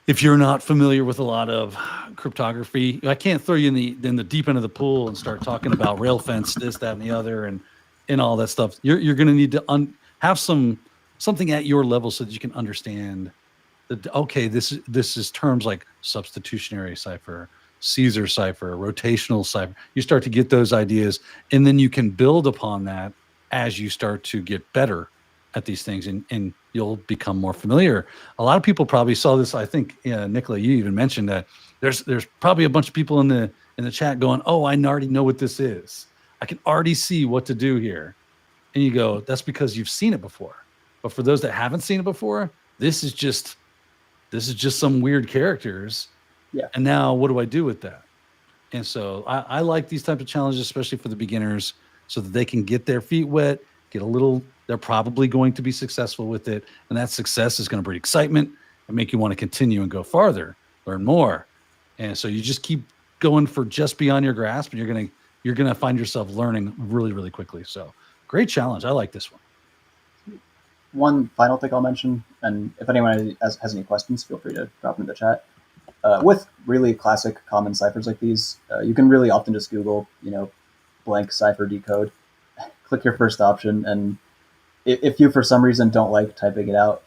if you're not familiar with a lot of cryptography, I can't throw you in the deep end of the pool and start talking about rail fence, this, that, and the other, and all that stuff. You're going to need to have something at your level so that you can understand that. Okay, this is terms like substitutionary cipher, Caesar cipher, rotational cipher. You start to get those ideas, and then you can build upon that as you start to get better at these things, and you'll become more familiar. A lot of people probably saw this. I think, Nicola, you even mentioned that there's probably a bunch of people in the chat going, "Oh, I already know what this is. I can already see what to do here." And you go, "That's because you've seen it before." But for those that haven't seen it before, this is just some weird characters. Yeah. And now what do I do with that? And so I like these types of challenges, especially for the beginners, so that they can get their feet wet, they're probably going to be successful with it. And that success is going to bring excitement and make you want to continue and go farther, learn more. And so you just keep going for just beyond your grasp, and you're going to find yourself learning really, really quickly. So great challenge. I like this one. One final thing I'll mention, and if anyone has any questions, feel free to drop them in the chat. With really classic common ciphers like these, you can really often just Google, blank cipher decode, click your first option, and if you for some reason don't like typing it out,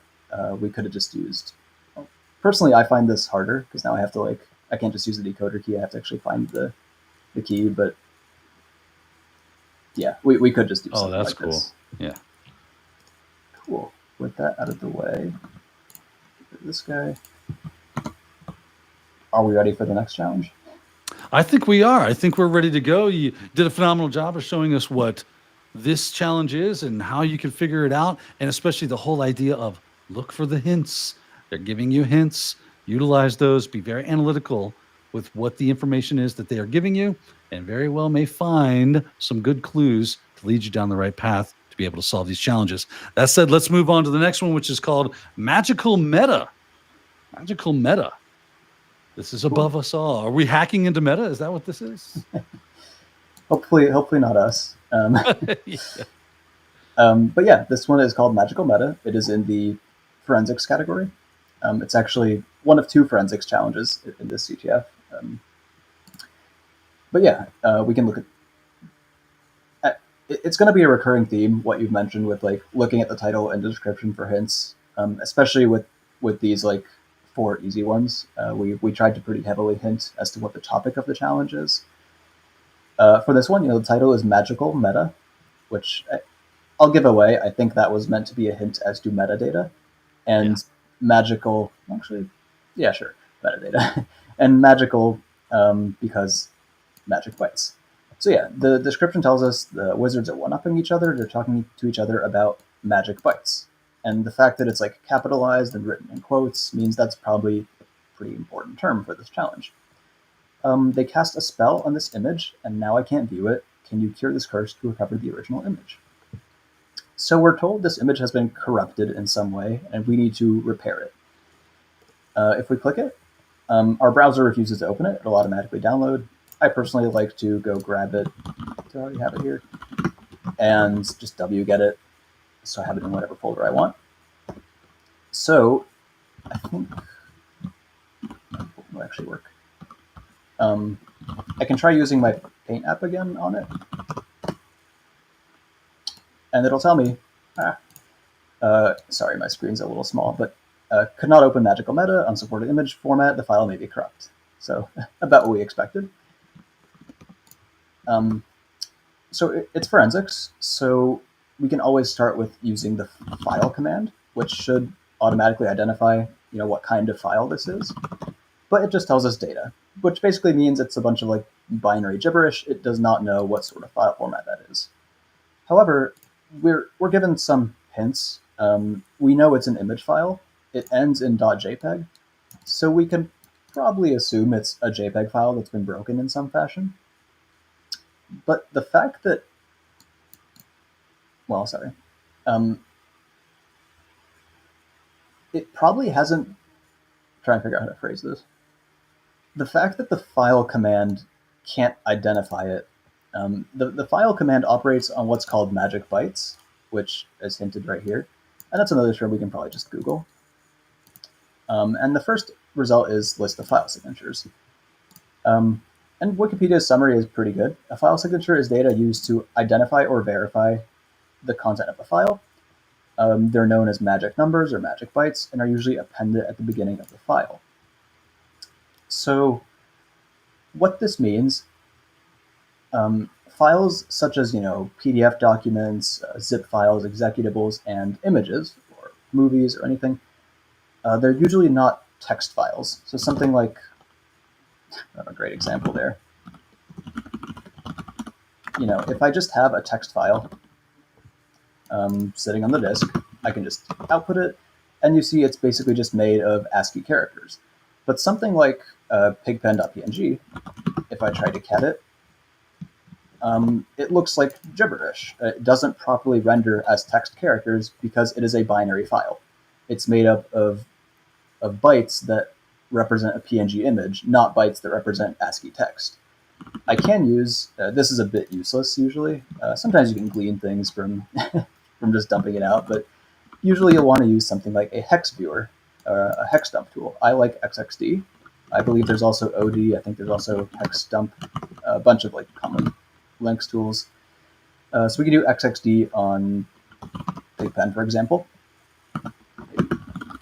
we could have just used. Personally, I find this harder because now I have to I can't just use the decoder key. I have to actually find the key. But yeah, we could just do something that's like cool. this. Yeah. Cool. With that out of the way, this guy. Are we ready for the next challenge? I think we are. I think we're ready to go. You did a phenomenal job of showing us what this challenge is and how you can figure it out, and especially the whole idea of look for the hints. They're giving you hints. Utilize those. Be very analytical with what the information is that they are giving you, and very well may find some good clues to lead you down the right path to be able to solve these challenges. That said, let's move on to the next one, which is called Magical Meta. Magical Meta. This is above us all. Are we hacking into meta? Is that what this is? Hopefully not us. Yeah. But yeah, this one is called Magical Meta. It is in the forensics category. It's actually one of 2 forensics challenges in this CTF. But yeah, we can look at it's going to be a recurring theme, what you've mentioned with looking at the title and description for hints, especially with these 4 easy ones. We tried to pretty heavily hint as to what the topic of the challenge is. For this one, the title is Magical Meta, which I'll give away. I think that was meant to be a hint as to metadata. And magical, actually, yeah, sure, metadata. And magical because magic bytes. So yeah, the description tells us the wizards are one-upping each other. They're talking to each other about magic bytes. And the fact that it's capitalized and written in quotes means that's probably a pretty important term for this challenge. They cast a spell on this image, and now I can't view it. Can you cure this curse to recover the original image? So we're told this image has been corrupted in some way, and we need to repair it. If we click it, our browser refuses to open it. It'll automatically download. I personally like to go grab it. Do I already have it here? And just wget it. So I have it in whatever folder I want. So I think it will actually work. I can try using my Paint app again on it. And it'll tell me, sorry, my screen's a little small, but could not open Magical Meta, unsupported image format, the file may be corrupt. So about what we expected. So it's forensics, so we can always start with using the file command, which should automatically identify, what kind of file this is. But it just tells us data, which basically means it's a bunch of binary gibberish. It does not know what sort of file format that is. However, we're given some hints. We know it's an image file. It ends in .jpeg, so we can probably assume it's a JPEG file that's been broken in some fashion. But the fact that, it probably hasn't, trying to figure out how to phrase this. The fact that the file command can't identify it. The file command operates on what's called magic bytes, which is hinted right here. And that's another term we can probably just Google. And the first result is list of file signatures. And Wikipedia's summary is pretty good. A file signature is data used to identify or verify the content of a file. They're known as magic numbers or magic bytes and are usually appended at the beginning of the file. So what this means, files such as PDF documents, zip files, executables, and images, or movies or anything, they're usually not text files. So something like, I have a great example there. If I just have a text file sitting on the disk, I can just output it, and you see it's basically just made of ASCII characters. But something like pigpen.png, if I try to cat it, it looks like gibberish. It doesn't properly render as text characters because it is a binary file. It's made up of bytes that represent a PNG image, not bytes that represent ASCII text. I can use, this is a bit useless usually. Sometimes you can glean things from, from just dumping it out, but usually you'll want to use something like a hex viewer or a hex dump tool. I like XXD. I believe there's also OD. I think there's also hex dump, a bunch of common Linux tools. So we can do XXD on Pigpen, for example. Maybe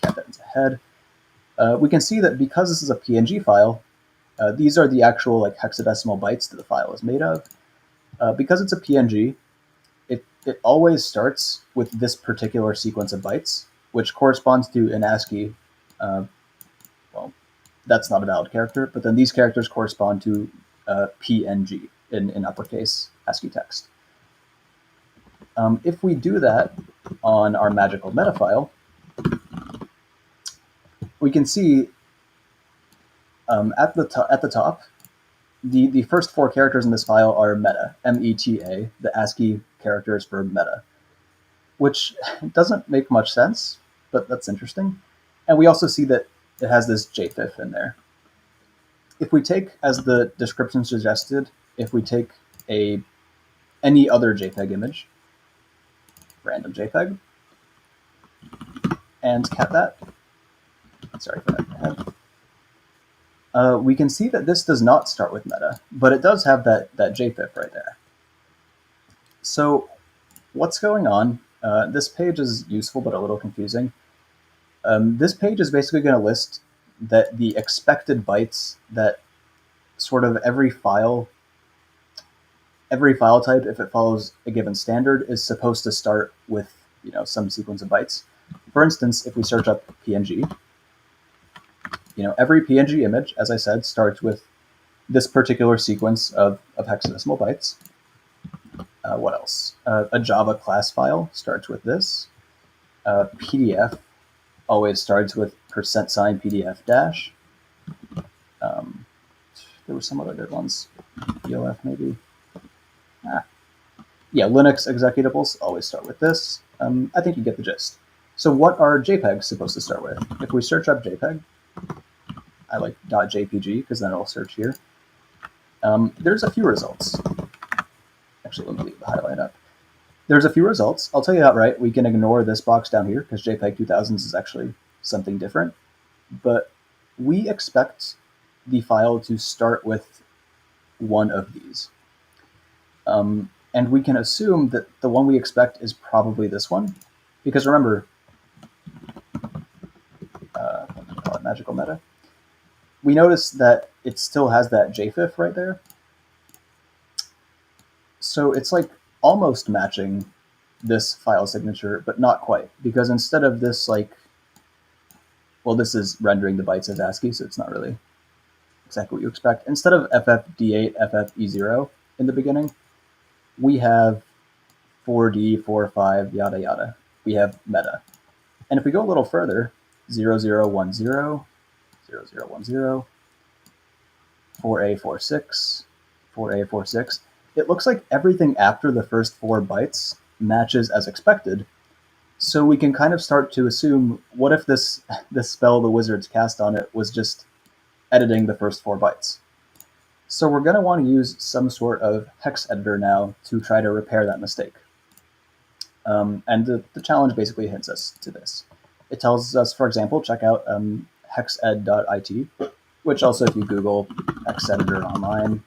cat that into head. We can see that because this is a PNG file, these are the actual hexadecimal bytes that the file is made of. Because it's a PNG, it always starts with this particular sequence of bytes, which corresponds to an ASCII. Well, that's not a valid character, but then these characters correspond to PNG in uppercase ASCII text. If we do that on our magical meta file, we can see at the top, the first 4 characters in this file are meta, M-E-T-A, the ASCII characters for meta, which doesn't make much sense, but that's interesting. And we also see that it has this JPIF in there. If we take, as the description suggested, if we take any other JPEG image, random JPEG, and cat that, sorry for that head, we can see that this does not start with meta, but it does have that JPIF right there. So what's going on? This page is useful but a little confusing. This page is basically going to list that the expected bytes that sort of every file type, if it follows a given standard, is supposed to start with some sequence of bytes. For instance, if we search up PNG, every PNG image, as I said, starts with this particular sequence of hexadecimal bytes. What else? A Java class file starts with this. PDF always starts with %PDF dash. There were some other good ones. EOF maybe. Yeah, Linux executables always start with this. I think you get the gist. So what are JPEGs supposed to start with? If we search up JPEG, I like .jpg because then it'll search here. There's a few results. Actually, let me leave the highlight up. There's a few results. I'll tell you outright, we can ignore this box down here because JPEG 2000s is actually something different. But we expect the file to start with one of these. And we can assume that the one we expect is probably this one. Because remember, what do we call it, magical meta? We notice that it still has that JPIF right there. So it's almost matching this file signature, but not quite. Because instead of this well, this is rendering the bytes as ASCII, so it's not really exactly what you expect. Instead of FFD8, FFE0 in the beginning, we have 4D, 4.5, yada yada. We have meta. And if we go a little further, 0010, 0010, 4A46, 4A46, it looks like everything after the first 4 bytes matches as expected. So we can kind of start to assume, what if this spell the wizards cast on it was just editing the first 4 bytes? So we're going to want to use some sort of hex editor now to try to repair that mistake. And the challenge basically hints us to this. It tells us, for example, check out hexed.it, which also, if you Google hex editor online,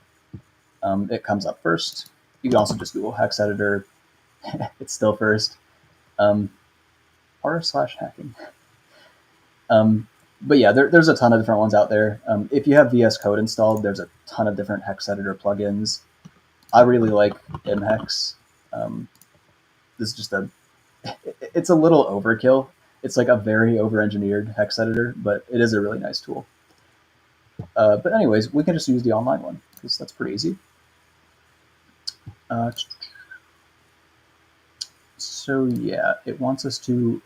it comes up first. You can also just Google hex editor. It's still first. r/hacking. But yeah, there's a ton of different ones out there. If you have VS Code installed, there's a ton of different hex editor plugins. I really like mhex. This is just it's a little overkill. It's like a very over-engineered hex editor, but it is a really nice tool. But anyways, we can just use the online one because that's pretty easy. So yeah, it wants us to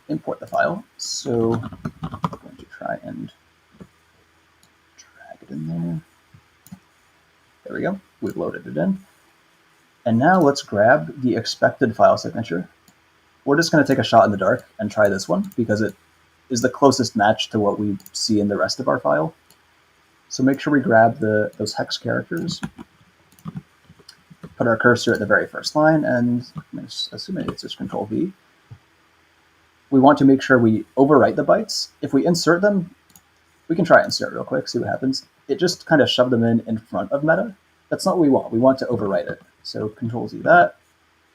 import the file. So I'm going to try and drag it in there. There we go. We've loaded it in. And now let's grab the expected file signature. We're just going to take a shot in the dark and try this one because it is the closest match to what we see in the rest of our file. So make sure we grab those hex characters, put our cursor at the very first line, and I'm assuming it's just Control V. We want to make sure we overwrite the bytes. If we insert them, we can try insert real quick, see what happens. It just kind of shoved them in front of meta. That's not what we want. We want to overwrite it. So Control Z that,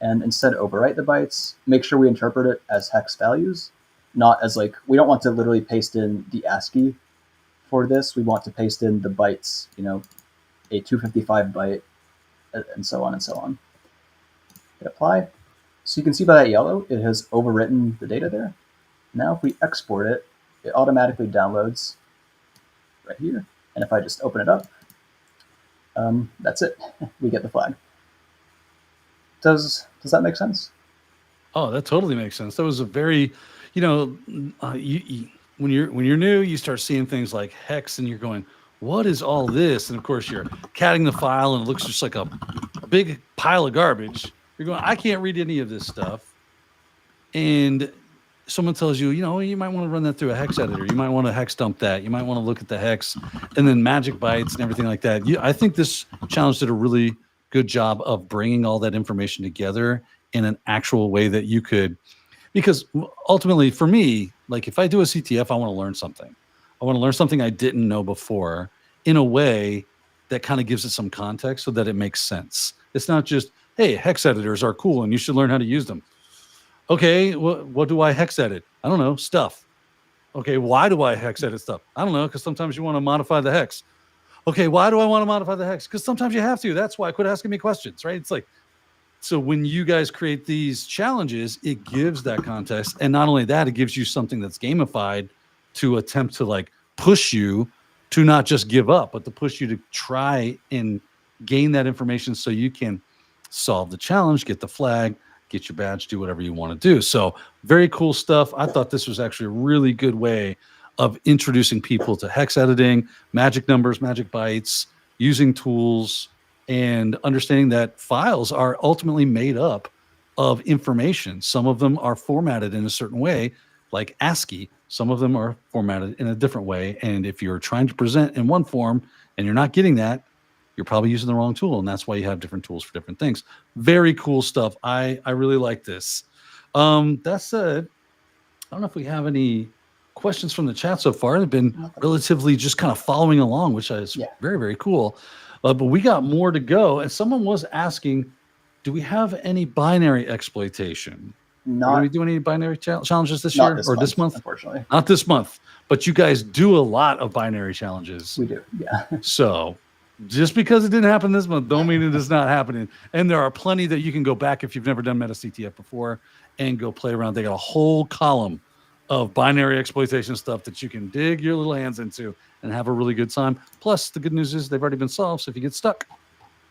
and instead overwrite the bytes. Make sure we interpret it as hex values, not as like, we don't want to literally paste in the ASCII for this. We want to paste in the bytes, you know, a 255 byte, and so on and so on. Hit apply. So you can see by that yellow, it has overwritten the data there. Now if we export it, it automatically downloads right here. And if I just open it up, that's it. We get the flag. Does that make sense? Oh, that totally makes sense. That was a very, you know, when you're new, you start seeing things like hex, and you're going, "What is all this?" And of course, you're catting the file, and it looks just like a big pile of garbage. You're going, "I can't read any of this stuff," and someone tells you, you know, you might want to run that through a hex editor. You might want to hex dump that. You might want to look at the hex, and then magic bytes and everything like that. I think this challenge did a really good job of bringing all that information together in an actual way that you could, because ultimately for me, like if I do a CTF, I want to learn something. I want to learn something I didn't know before in a way that kind of gives it some context so that it makes sense. It's not just, hey, hex editors are cool and you should learn how to use them. Okay, what do I hex edit? I don't know, stuff. Okay, why do I hex edit stuff? I don't know, because sometimes you want to modify the hex. Okay, why do I want to modify the hex? Because sometimes you have to. That's why. Quit asking me questions, right? It's like, so when you guys create these challenges, it gives that context. And not only that, it gives you something that's gamified to attempt to like push you to not just give up, but to push you to try and gain that information so you can solve the challenge, get the flag, get your badge, do whatever you want to do. So very cool stuff. I thought this was actually a really good way of introducing people to hex editing, magic numbers, magic bytes, using tools, and understanding that files are ultimately made up of information. Some of them are formatted in a certain way, like ASCII. Some of them are formatted in a different way. And if you're trying to present in one form and you're not getting that, you're probably using the wrong tool. And that's why you have different tools for different things. Very cool stuff. I really like this. That said, I don't know if we have any questions from the chat so far. They've been relatively just kind of following along, which is very, very cool. But we got more to go. And someone was asking, do we have any binary exploitation? Are we doing any binary challenges this year or this month? Unfortunately. Not this month. But you guys do a lot of binary challenges. We do, yeah. So just because it didn't happen this month, don't mean it is not happening. And there are plenty that you can go back if you've never done MetaCTF before and go play around. They got a whole column of binary exploitation stuff that you can dig your little hands into and have a really good time. Plus, the good news is they've already been solved. So if you get stuck,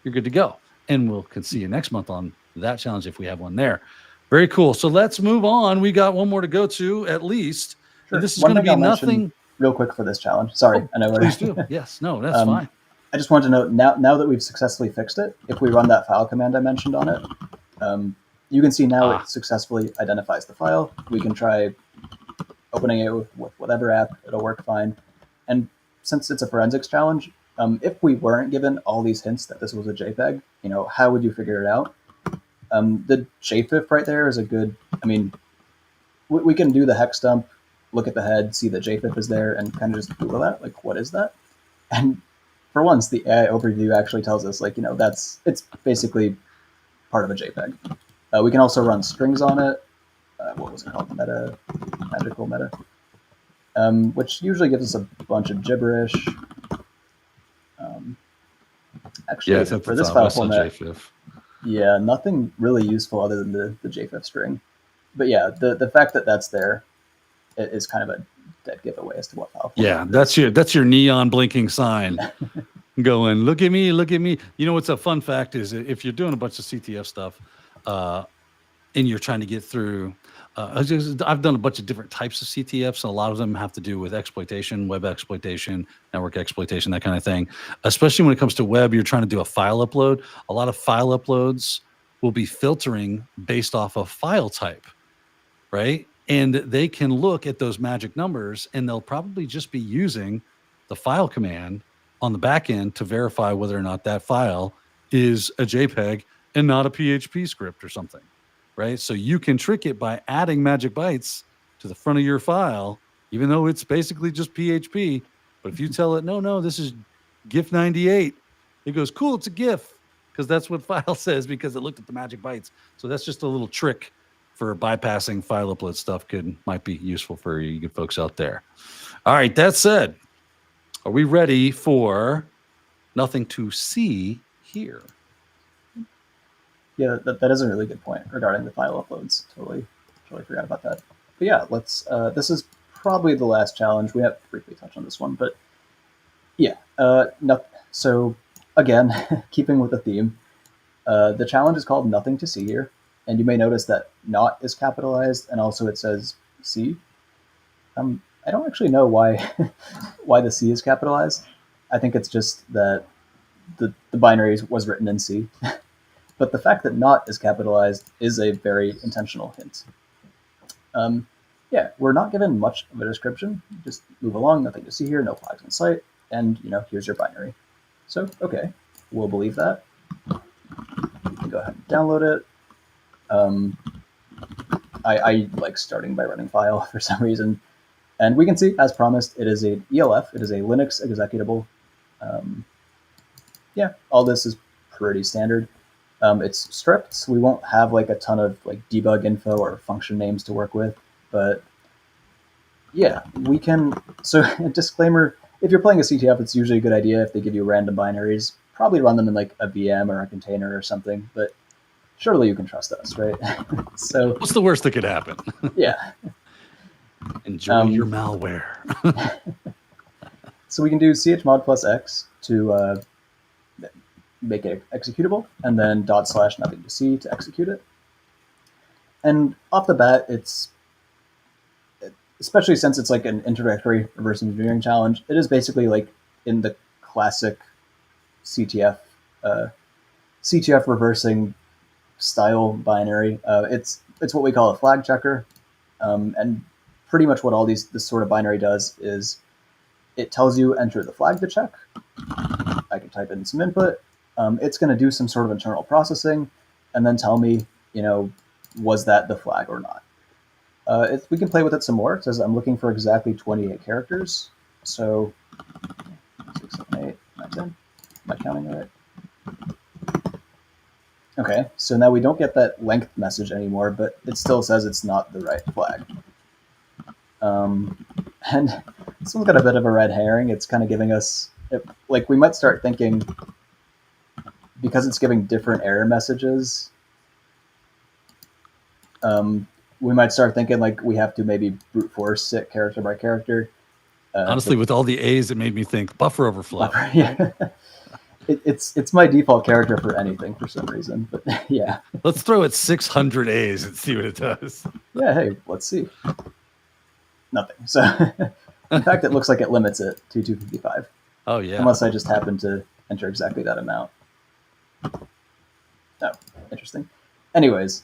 you're good to go. And we'll see you next month on that challenge if we have one there. Very cool. So let's move on. We got one more to go to at least. Sure. And this is going to be nothing. Real quick for this challenge. Sorry, I know. Please do. Yes. No, that's fine. I just wanted to note now that we've successfully fixed it, if we run that file command I mentioned on it, you can see now it successfully identifies the file. We can try opening it with whatever app. It'll work fine. And since it's a forensics challenge, If we weren't given all these hints that this was a JPEG, how would you figure it out? The JFIF right there is a good, we can do the hex dump, look at the head, see that JFIF is there, and kind of just Google that, like, what is that? And for once, the AI overview actually tells us, like, it's basically part of a JPEG. We can also run strings on it. What was it called? Magical meta. Which usually gives us a bunch of gibberish. Actually, for this file format, yeah, nothing really useful other than the JFIF string. But yeah, the fact that that's there is kind of a dead giveaway as to what file format. Yeah, that's your neon blinking sign. Going, look at me, look at me. What's a fun fact is if you're doing a bunch of CTF stuff, and you're trying to get through, I've done a bunch of different types of CTFs, and a lot of them have to do with exploitation, web exploitation, network exploitation, that kind of thing. Especially when it comes to web, you're trying to do a file upload. A lot of file uploads will be filtering based off of file type, right? And they can look at those magic numbers, and they'll probably just be using the file command on the back end to verify whether or not that file is a JPEG and not a PHP script or something. Right? So you can trick it by adding magic bytes to the front of your file, even though it's basically just PHP. But if you tell it, no, this is GIF 98, it goes, cool, it's a GIF, because that's what file says, because it looked at the magic bytes. So that's just a little trick for bypassing file upload stuff. Might be useful for you good folks out there. All right, that said, are we ready for nothing to see here? Yeah, that is a really good point regarding the file uploads. Totally forgot about that. But yeah, let's. This is probably the last challenge. We have to briefly touch on this one, but yeah. So again, keeping with the theme, the challenge is called "Nothing to See Here," and you may notice that "not" is capitalized, and also it says "C." I don't actually know why why the C is capitalized. I think it's just that the binary was written in C. But the fact that "not" is capitalized is a very intentional hint. Yeah, we're not given much of a description. Just move along, nothing to see here, no flags in sight, and here's your binary. So, okay, we'll believe that. You can go ahead and download it. I like starting by running file for some reason. And we can see, as promised, it is an ELF. It is a Linux executable. Yeah, all this is pretty standard. It's stripped. We won't have like a ton of like debug info or function names to work with, but yeah, we can. So a disclaimer, if you're playing a CTF, it's usually a good idea if they give you random binaries, probably run them in like a VM or a container or something, but surely you can trust us, right? So what's the worst that could happen? Yeah. Enjoy your malware. So we can do chmod plus X to make it executable, and then / nothing to see to execute it. And off the bat, it's, especially since it's like an introductory reverse engineering challenge, it is basically like in the classic CTF reversing style binary. It's what we call a flag checker, and pretty much what this sort of binary does is it tells you enter the flag to check. I can type in some input. It's going to do some sort of internal processing and then tell me, was that the flag or not? We can play with it some more. It says I'm looking for exactly 28 characters. So 6, 7, 8, 9, 10. Am I counting right? Okay, so now we don't get that length message anymore, but it still says it's not the right flag. And this one's got a bit of a red herring. It's kind of giving us, we might start thinking, because it's giving different error messages, we might start thinking like we have to maybe brute force it character by character. Honestly, with all the A's, it made me think buffer overflow. Yeah. It's my default character for anything for some reason, but yeah. Let's throw it 600 A's and see what it does. Yeah, hey, let's see. Nothing. So, in fact, it looks like it limits it to 255. Oh, yeah. Unless I just happen to enter exactly that amount. Oh, interesting. Anyways,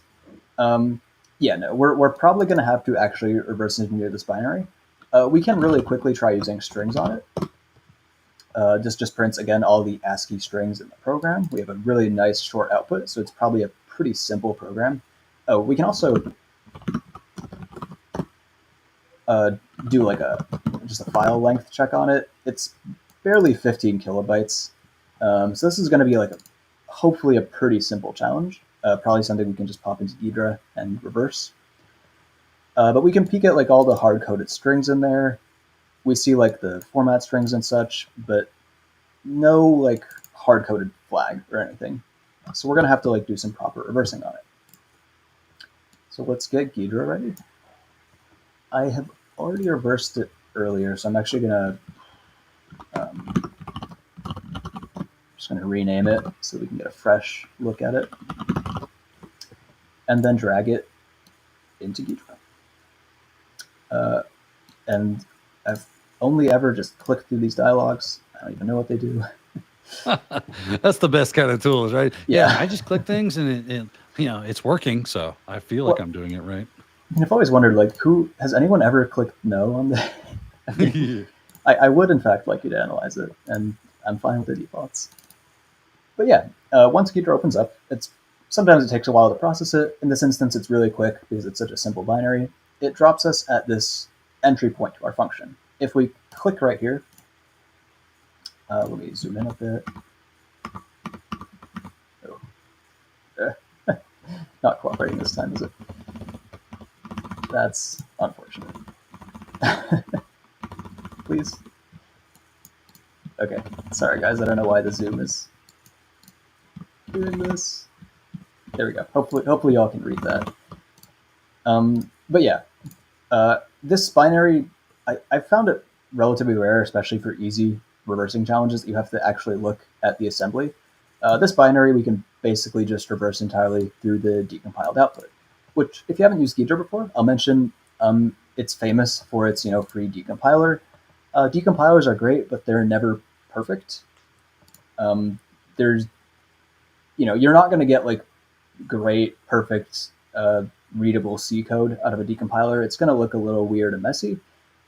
yeah, no, we're probably going to have to actually reverse engineer this binary. We can really quickly try using strings on it. This just prints, again, all the ASCII strings in the program. We have a really nice short output, so it's probably a pretty simple program. Oh, we can also do like just a file length check on it. It's barely 15 kilobytes. So this is going to be like hopefully a pretty simple challenge. Probably something we can just pop into Ghidra and reverse. But we can peek at like all the hard-coded strings in there. We see like the format strings and such, but no like hard-coded flag or anything. So we're going to have to like do some proper reversing on it. So let's get Ghidra ready. I have already reversed it earlier, so I'm actually going to just going to rename it so we can get a fresh look at it, and then drag it into Ghidra. And I've only ever just clicked through these dialogues. I don't even know what they do. That's the best kind of tools, right? Yeah. I just click things and it's working, so I feel like I'm doing it right. And I've always wondered, like, has anyone ever clicked no on the? I would, in fact, like you to analyze it, and I'm fine with the defaults. But yeah, once Ghidra opens up, sometimes it takes a while to process it. In this instance, it's really quick because it's such a simple binary. It drops us at this entry point to our function. If we click right here, let me zoom in a bit. Oh. Not cooperating this time, is it? That's unfortunate. Please. Okay, sorry guys, I don't know why the zoom is doing this. There we go. Hopefully y'all can read that. But yeah, this binary, I found it relatively rare, especially for easy reversing challenges that you have to actually look at the assembly. This binary we can basically just reverse entirely through the decompiled output, which, if you haven't used Ghidra before, I'll mention it's famous for its free decompiler. Decompilers are great, but they're never perfect. There's you're not going to get like great, perfect, readable C code out of a decompiler. It's going to look a little weird and messy,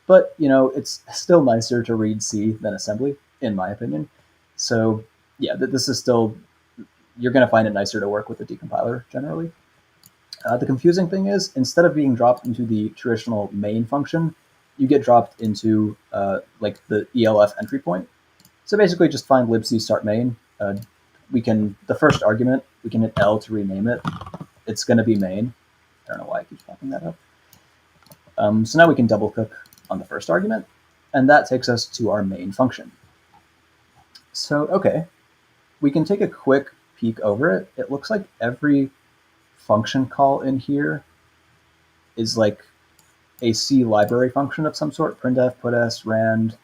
but it's still nicer to read C than assembly, in my opinion. So yeah, this is still, you're going to find it nicer to work with a decompiler generally. The confusing thing is, instead of being dropped into the traditional main function, you get dropped into like the ELF entry point. So basically just find libc start main. The first argument, we can hit L to rename it. It's going to be main. I don't know why I keep popping that up. So now we can double click on the first argument, and that takes us to our main function. So, okay, we can take a quick peek over it. It looks like every function call in here is like a C library function of some sort, printf, puts, rand,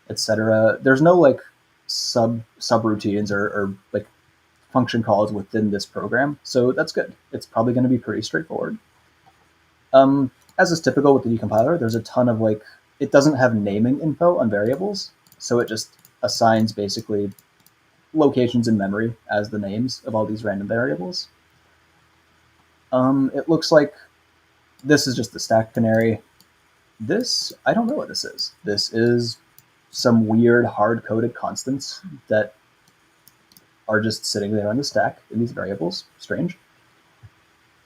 etc. There's no like subroutines or like function calls within this program, so that's good. It's probably going to be pretty straightforward. As is typical with the decompiler, there's a ton of like, it doesn't have naming info on variables, so it just assigns basically locations in memory as the names of all these random variables. It looks like this is just the stack canary. This, I don't know what this is. This is some weird hard-coded constants that are just sitting there on the stack in these variables. Strange.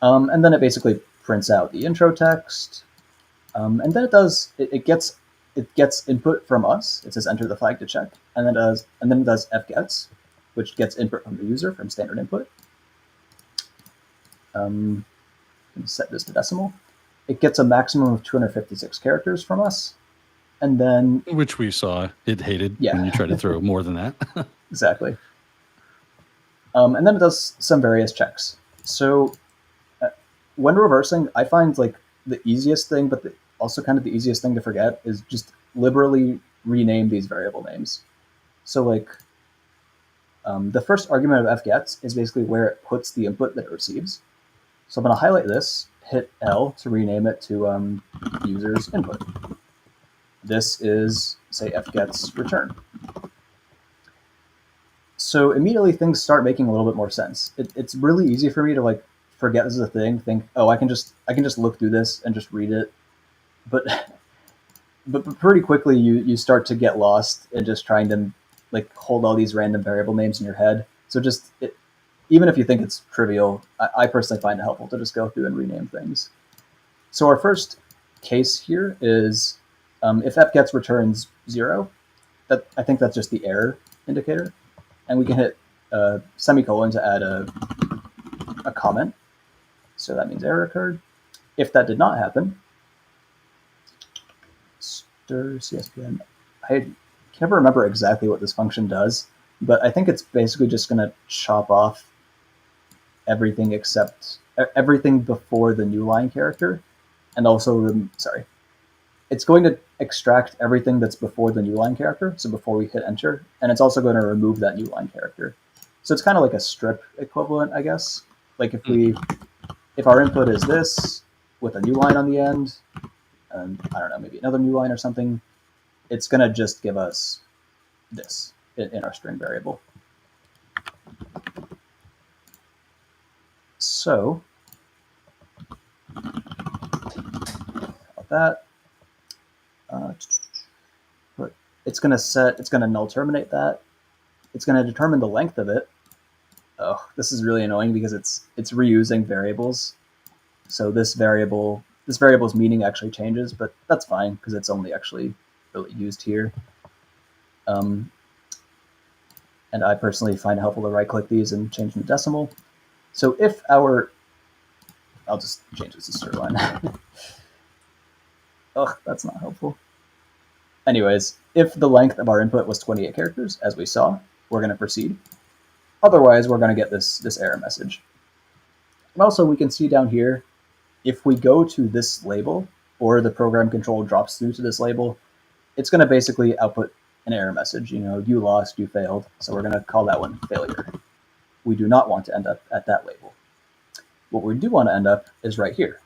And then it basically prints out the intro text. And then it gets input from us. It says enter the flag to check, and then it does fgets, which gets input from the user from standard input. Set this to decimal. It gets a maximum of 256 characters from us, and then which we saw it hated when you tried to throw more than that. Exactly. And then it does some various checks. So when reversing, I find like the easiest thing, but also kind of the easiest thing to forget, is just liberally rename these variable names. So like the first argument of fgets is basically where it puts the input that it receives. So I'm going to highlight this, hit L to rename it to user's input. This is, say, fgets return. So immediately things start making a little bit more sense. It's really easy for me to like forget this is a thing, think, oh, I can just look through this and just read it. But pretty quickly you start to get lost in just trying to like hold all these random variable names in your head. So just even if you think it's trivial, I personally find it helpful to just go through and rename things. So our first case here is if fgets returns 0, that I think that's just the error indicator, and we can hit semicolon to add a comment. So that means error occurred. If that did not happen, stir CSPN. I can't ever remember exactly what this function does, but I think it's basically just going to chop off everything except everything before the new line character, and also it's going to extract everything that's before the new line character, so before we hit enter, and it's also going to remove that new line character. So it's kind of like a strip equivalent, I guess. Like if our input is this with a new line on the end, and I don't know, maybe another new line or something, it's going to just give us this in our string variable. So about that, but it's going to null terminate that. It's going to determine the length of it. Oh, this is really annoying because it's reusing variables. So this variable's meaning actually changes, but that's fine because it's only actually really used here. And I personally find it helpful to right-click these and change them to decimal. So if I'll just change this to strline. Ugh, that's not helpful. Anyways, if the length of our input was 28 characters, as we saw, we're going to proceed. Otherwise, we're going to get this error message. And also, we can see down here, if we go to this label, or the program control drops through to this label, it's going to basically output an error message. You know, you lost, you failed. So we're going to call that one failure. We do not want to end up at that label. What we do want to end up is right here.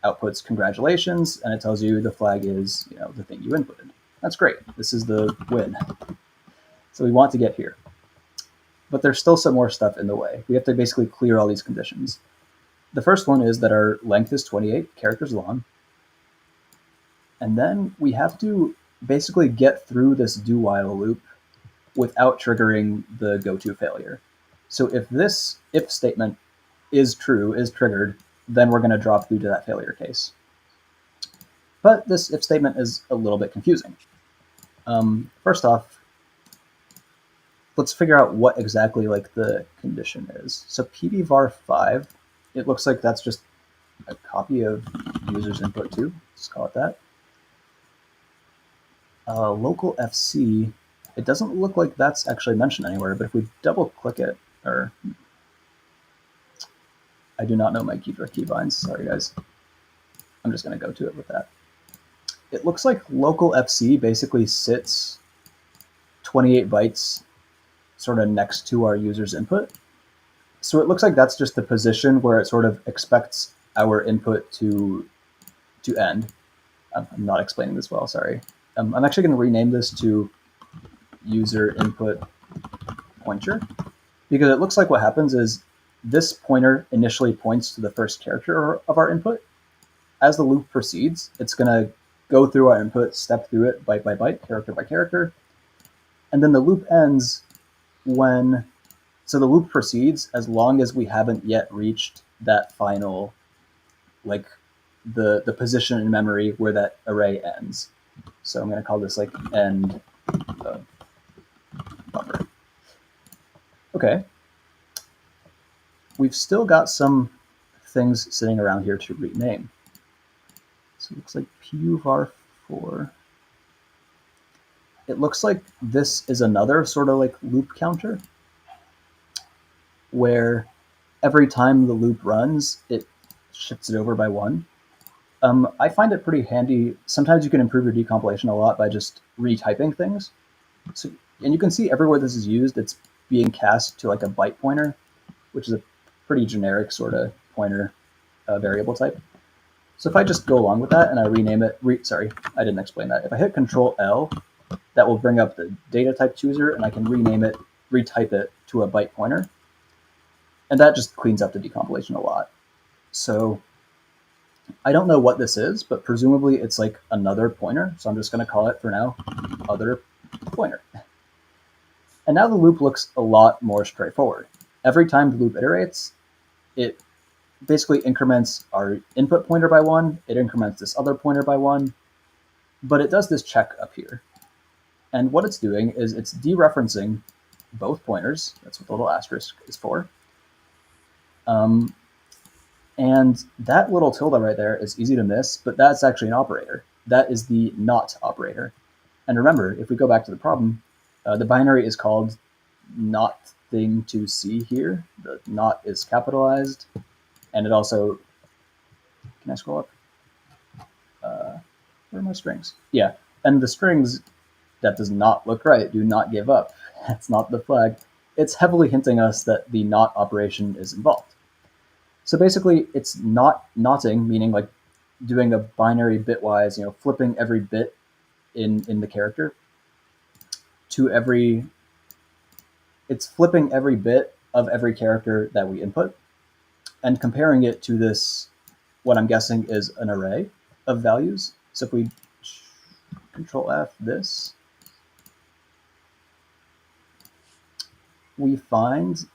Outputs congratulations, and it tells you the flag is, you know, the thing you inputted. That's great. This is the win. So we want to get here. But there's still some more stuff in the way. We have to basically clear all these conditions. The first one is that our length is 28 characters long. And then we have to basically get through this do while loop without triggering the goto failure. So if this if statement is true, is triggered, then we're going to drop through to that failure case. But this if statement is a little bit confusing. First off, let's figure out what exactly like the condition is. So pdvar5, it looks like that's just a copy of user's input 2. Let's call it that. Local FC, it doesn't look like that's actually mentioned anywhere, but if we double click it, or I do not know my keybinds, sorry guys. I'm just going to go to it with that. It looks like local FC basically sits 28 bytes sort of next to our user's input. So it looks like that's just the position where it sort of expects our input to end. I'm not explaining this well, sorry. I'm actually going to rename this to user input pointer, because it looks like what happens is this pointer initially points to the first character of our input. As the loop proceeds, it's going to go through our input, step through it byte by byte, character by character, and then the loop ends when, so the loop proceeds as long as we haven't yet reached that final, like the position in memory where that array ends. So I'm going to call this like end buffer. Okay. We've still got some things sitting around here to rename. So it looks like puvar4. It looks like this is another sort of like loop counter, where every time the loop runs, it shifts it over by 1. I find it pretty handy. Sometimes you can improve your decompilation a lot by just retyping things. So, and you can see everywhere this is used, it's being cast to like a byte pointer, which is a pretty generic sort of pointer variable type. So if I just go along with that and I rename it, sorry, I didn't explain that. If I hit Control L, that will bring up the data type chooser, and I can rename it, retype it to a byte pointer. And that just cleans up the decompilation a lot. So I don't know what this is, but presumably it's like another pointer. So I'm just going to call it for now, other pointer. And now the loop looks a lot more straightforward. Every time the loop iterates, it basically increments our input pointer by 1, it increments this other pointer by 1, but it does this check up here. And what it's doing is it's dereferencing both pointers. That's what the little asterisk is for. And that little tilde right there is easy to miss, but that's actually an operator. That is the not operator. And remember, if we go back to the problem, the binary is called not thing to see here. The not is capitalized. And it also, can I scroll up? Where are my strings? Yeah, and the strings, that does not look right. Do not give up. That's not the flag. It's heavily hinting us that the not operation is involved. So basically, it's not knotting, meaning like doing a binary bitwise, flipping every bit in the character to every. It's flipping every bit of every character that we input and comparing it to this, what I'm guessing is an array of values. So if we Control F this, we find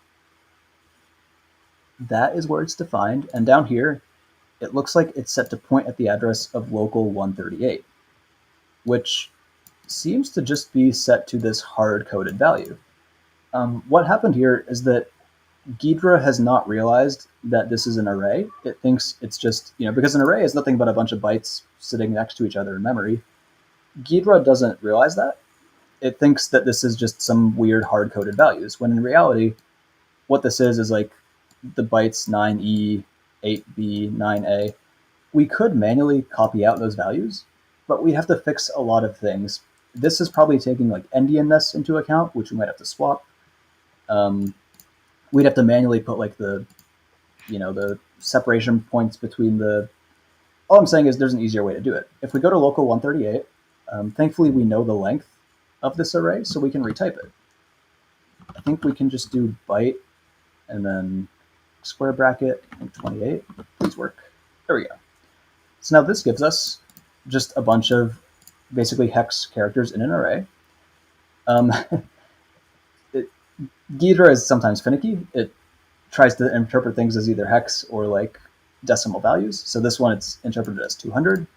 that is where it's defined. And down here, it looks like it's set to point at the address of local 138, which seems to just be set to this hard-coded value. What happened here is that Ghidra has not realized that this is an array. It thinks it's just, because an array is nothing but a bunch of bytes sitting next to each other in memory. Ghidra doesn't realize that. It thinks that this is just some weird hard-coded values, when in reality, what this is like the bytes 9E, 8B, 9A. We could manually copy out those values, but we have to fix a lot of things. This is probably taking like endianness into account, which we might have to swap. We'd have to manually put like the separation points between the. All I'm saying is there's an easier way to do it. If we go to local 138, thankfully we know the length of this array, so we can retype it. I think we can just do byte and then square bracket and 28. Please work. There we go. So now this gives us just a bunch of basically hex characters in an array. Ghidra is sometimes finicky. It tries to interpret things as either hex or like decimal values. So this one, it's interpreted as 200.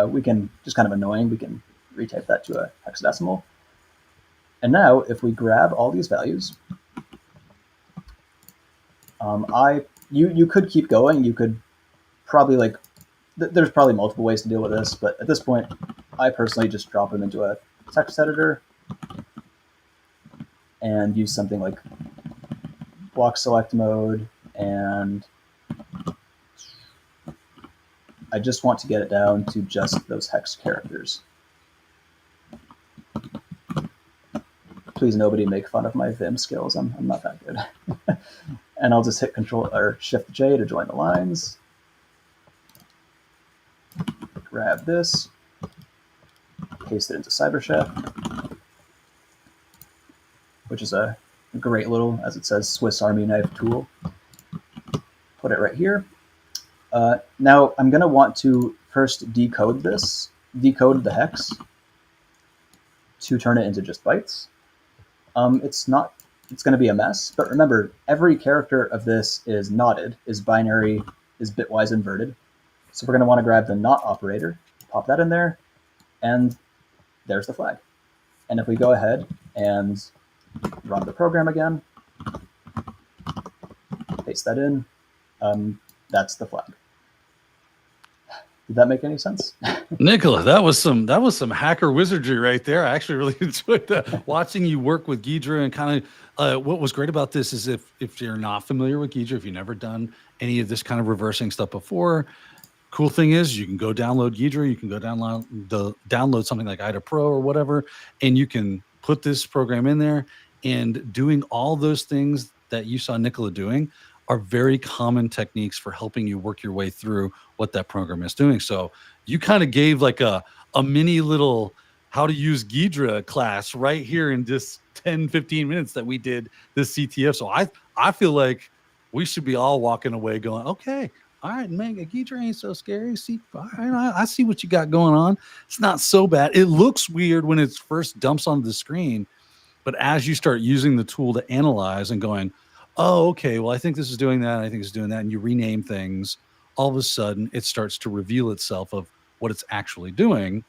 We can, just kind of annoying, we can retype that to a hexadecimal. And now if we grab all these values, you could keep going. You could probably there's probably multiple ways to deal with this, but at this point, I personally just drop them into a text editor and use something like block select mode, and I just want to get it down to just those hex characters. Please nobody make fun of my Vim skills. I'm not that good. And I'll just hit Control or Shift J to join the lines. Grab this, paste it into CyberChef, which is a great little, as it says, Swiss Army knife tool. Put it right here. Now I'm going to want to first decode the hex to turn it into just bytes. It's going to be a mess, but remember, every character of this is knotted, is binary, is bitwise inverted. So we're going to want to grab the not operator, pop that in there, and there's the flag. And if we go ahead and run the program again, paste that in, that's the flag. Did that make any sense? Nicola, that was some hacker wizardry right there. I actually really enjoyed that. Watching you work with Ghidra, and kind of what was great about this is if you're not familiar with Ghidra, if you've never done any of this kind of reversing stuff before, cool thing is you can go download Ghidra, you can go download something like IDA Pro or whatever, and you can put this program in there, and doing all those things that you saw Nicola doing are very common techniques for helping you work your way through what that program is doing. So you kind of gave like a mini little how to use Ghidra class right here in just 10, 15 minutes that we did this CTF. So I feel like we should be all walking away going, okay, all right, man, Ghidra ain't so scary. See, all right, I see what you got going on. It's not so bad. It looks weird when it first dumps onto the screen, But as you start using the tool to analyze and going, oh, okay, well, I think this is doing that, I think it's doing that, and you rename things, all of a sudden it starts to reveal itself of what it's actually doing,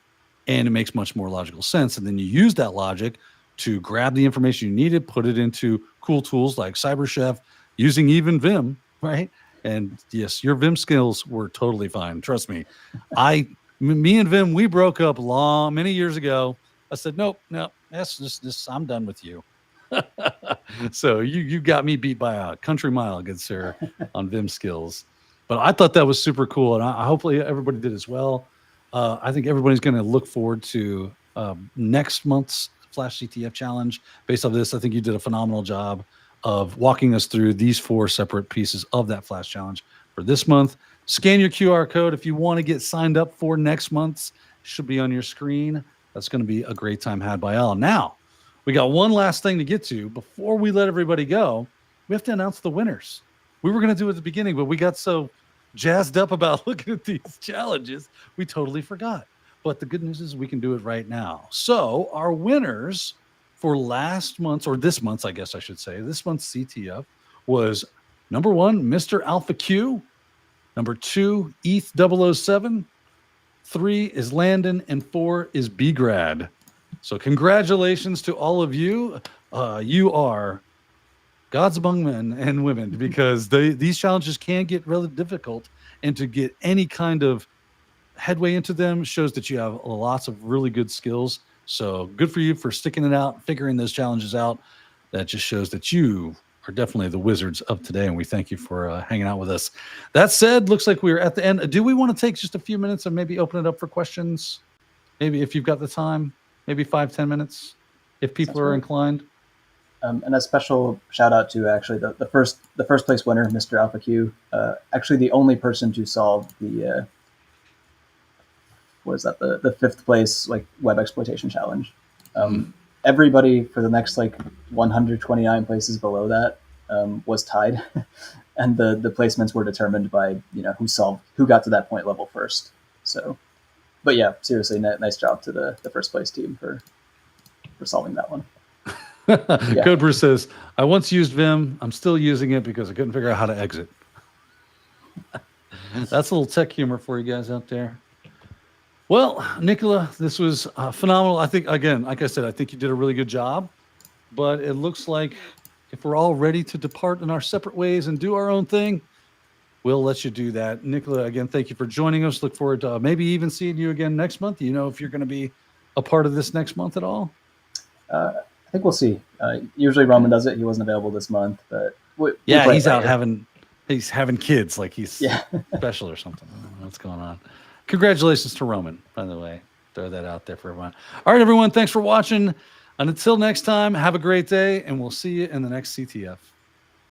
and it makes much more logical sense. And then you use that logic to grab the information you needed, put it into cool tools like CyberChef, using even Vim, right? And yes, your Vim skills were totally fine. Trust me. Me and Vim, we broke up many years ago. I said, nope, that's just I'm done with you. So you got me beat by a country mile, good sir, on Vim skills. But I thought that was super cool, and hopefully everybody did as well. I think everybody's going to look forward to next month's Flash CTF challenge. Based on this, I think you did a phenomenal job of walking us through these 4 separate pieces of that Flash challenge for this month. Scan your QR code if you want to get signed up for next month's. Should be on your screen. That's going to be a great time had by all. Now, we got one last thing to get to before we let everybody go. We have to announce the winners. We were going to do it at the beginning, but we got so jazzed up about looking at these challenges, we totally forgot. But the good news is we can do it right now. So our winners for last month's, or this month's, I guess I should say, this month's CTF was number 1, Mr. Alpha Q, number 2, ETH007, 3 is Landon, and 4 is BGrad. So congratulations to all of you. You are gods among men and women, because these challenges can get really difficult, and to get any kind of headway into them shows that you have lots of really good skills. So good for you for sticking it out, figuring those challenges out. That just shows that you are definitely the wizards of today, and we thank you for hanging out with us. That said, looks like we're at the end. Do we want to take just a few minutes and maybe open it up for questions? Maybe if you've got the time, maybe 5-10 minutes, if people are inclined. And a special shout out to actually the first place winner, Mr. Alpha Q. Actually, the only person to solve the what is that, the 5th place like web exploitation challenge. Everybody for the next like 129 places below that was tied, and the placements were determined by who got to that point level first. So, but yeah, seriously, nice job to the first place team for solving that one. Yeah. Code Bruce says, I once used Vim. I'm still using it because I couldn't figure out how to exit. That's a little tech humor for you guys out there. Well, Nicola, this was phenomenal. I think, again, like I said, I think you did a really good job. But it looks like if we're all ready to depart in our separate ways and do our own thing, we'll let you do that. Nicola, again, thank you for joining us. Look forward to maybe even seeing you again next month. You know if you're going to be a part of this next month at all? I think we'll see. Usually Roman does it. He wasn't available this month, but he's out having kids, like he's special or something. I don't know what's going on. Congratulations to Roman, by the way. Throw that out there for everyone. All right, everyone. Thanks for watching. And until next time, have a great day, and we'll see you in the next CTF.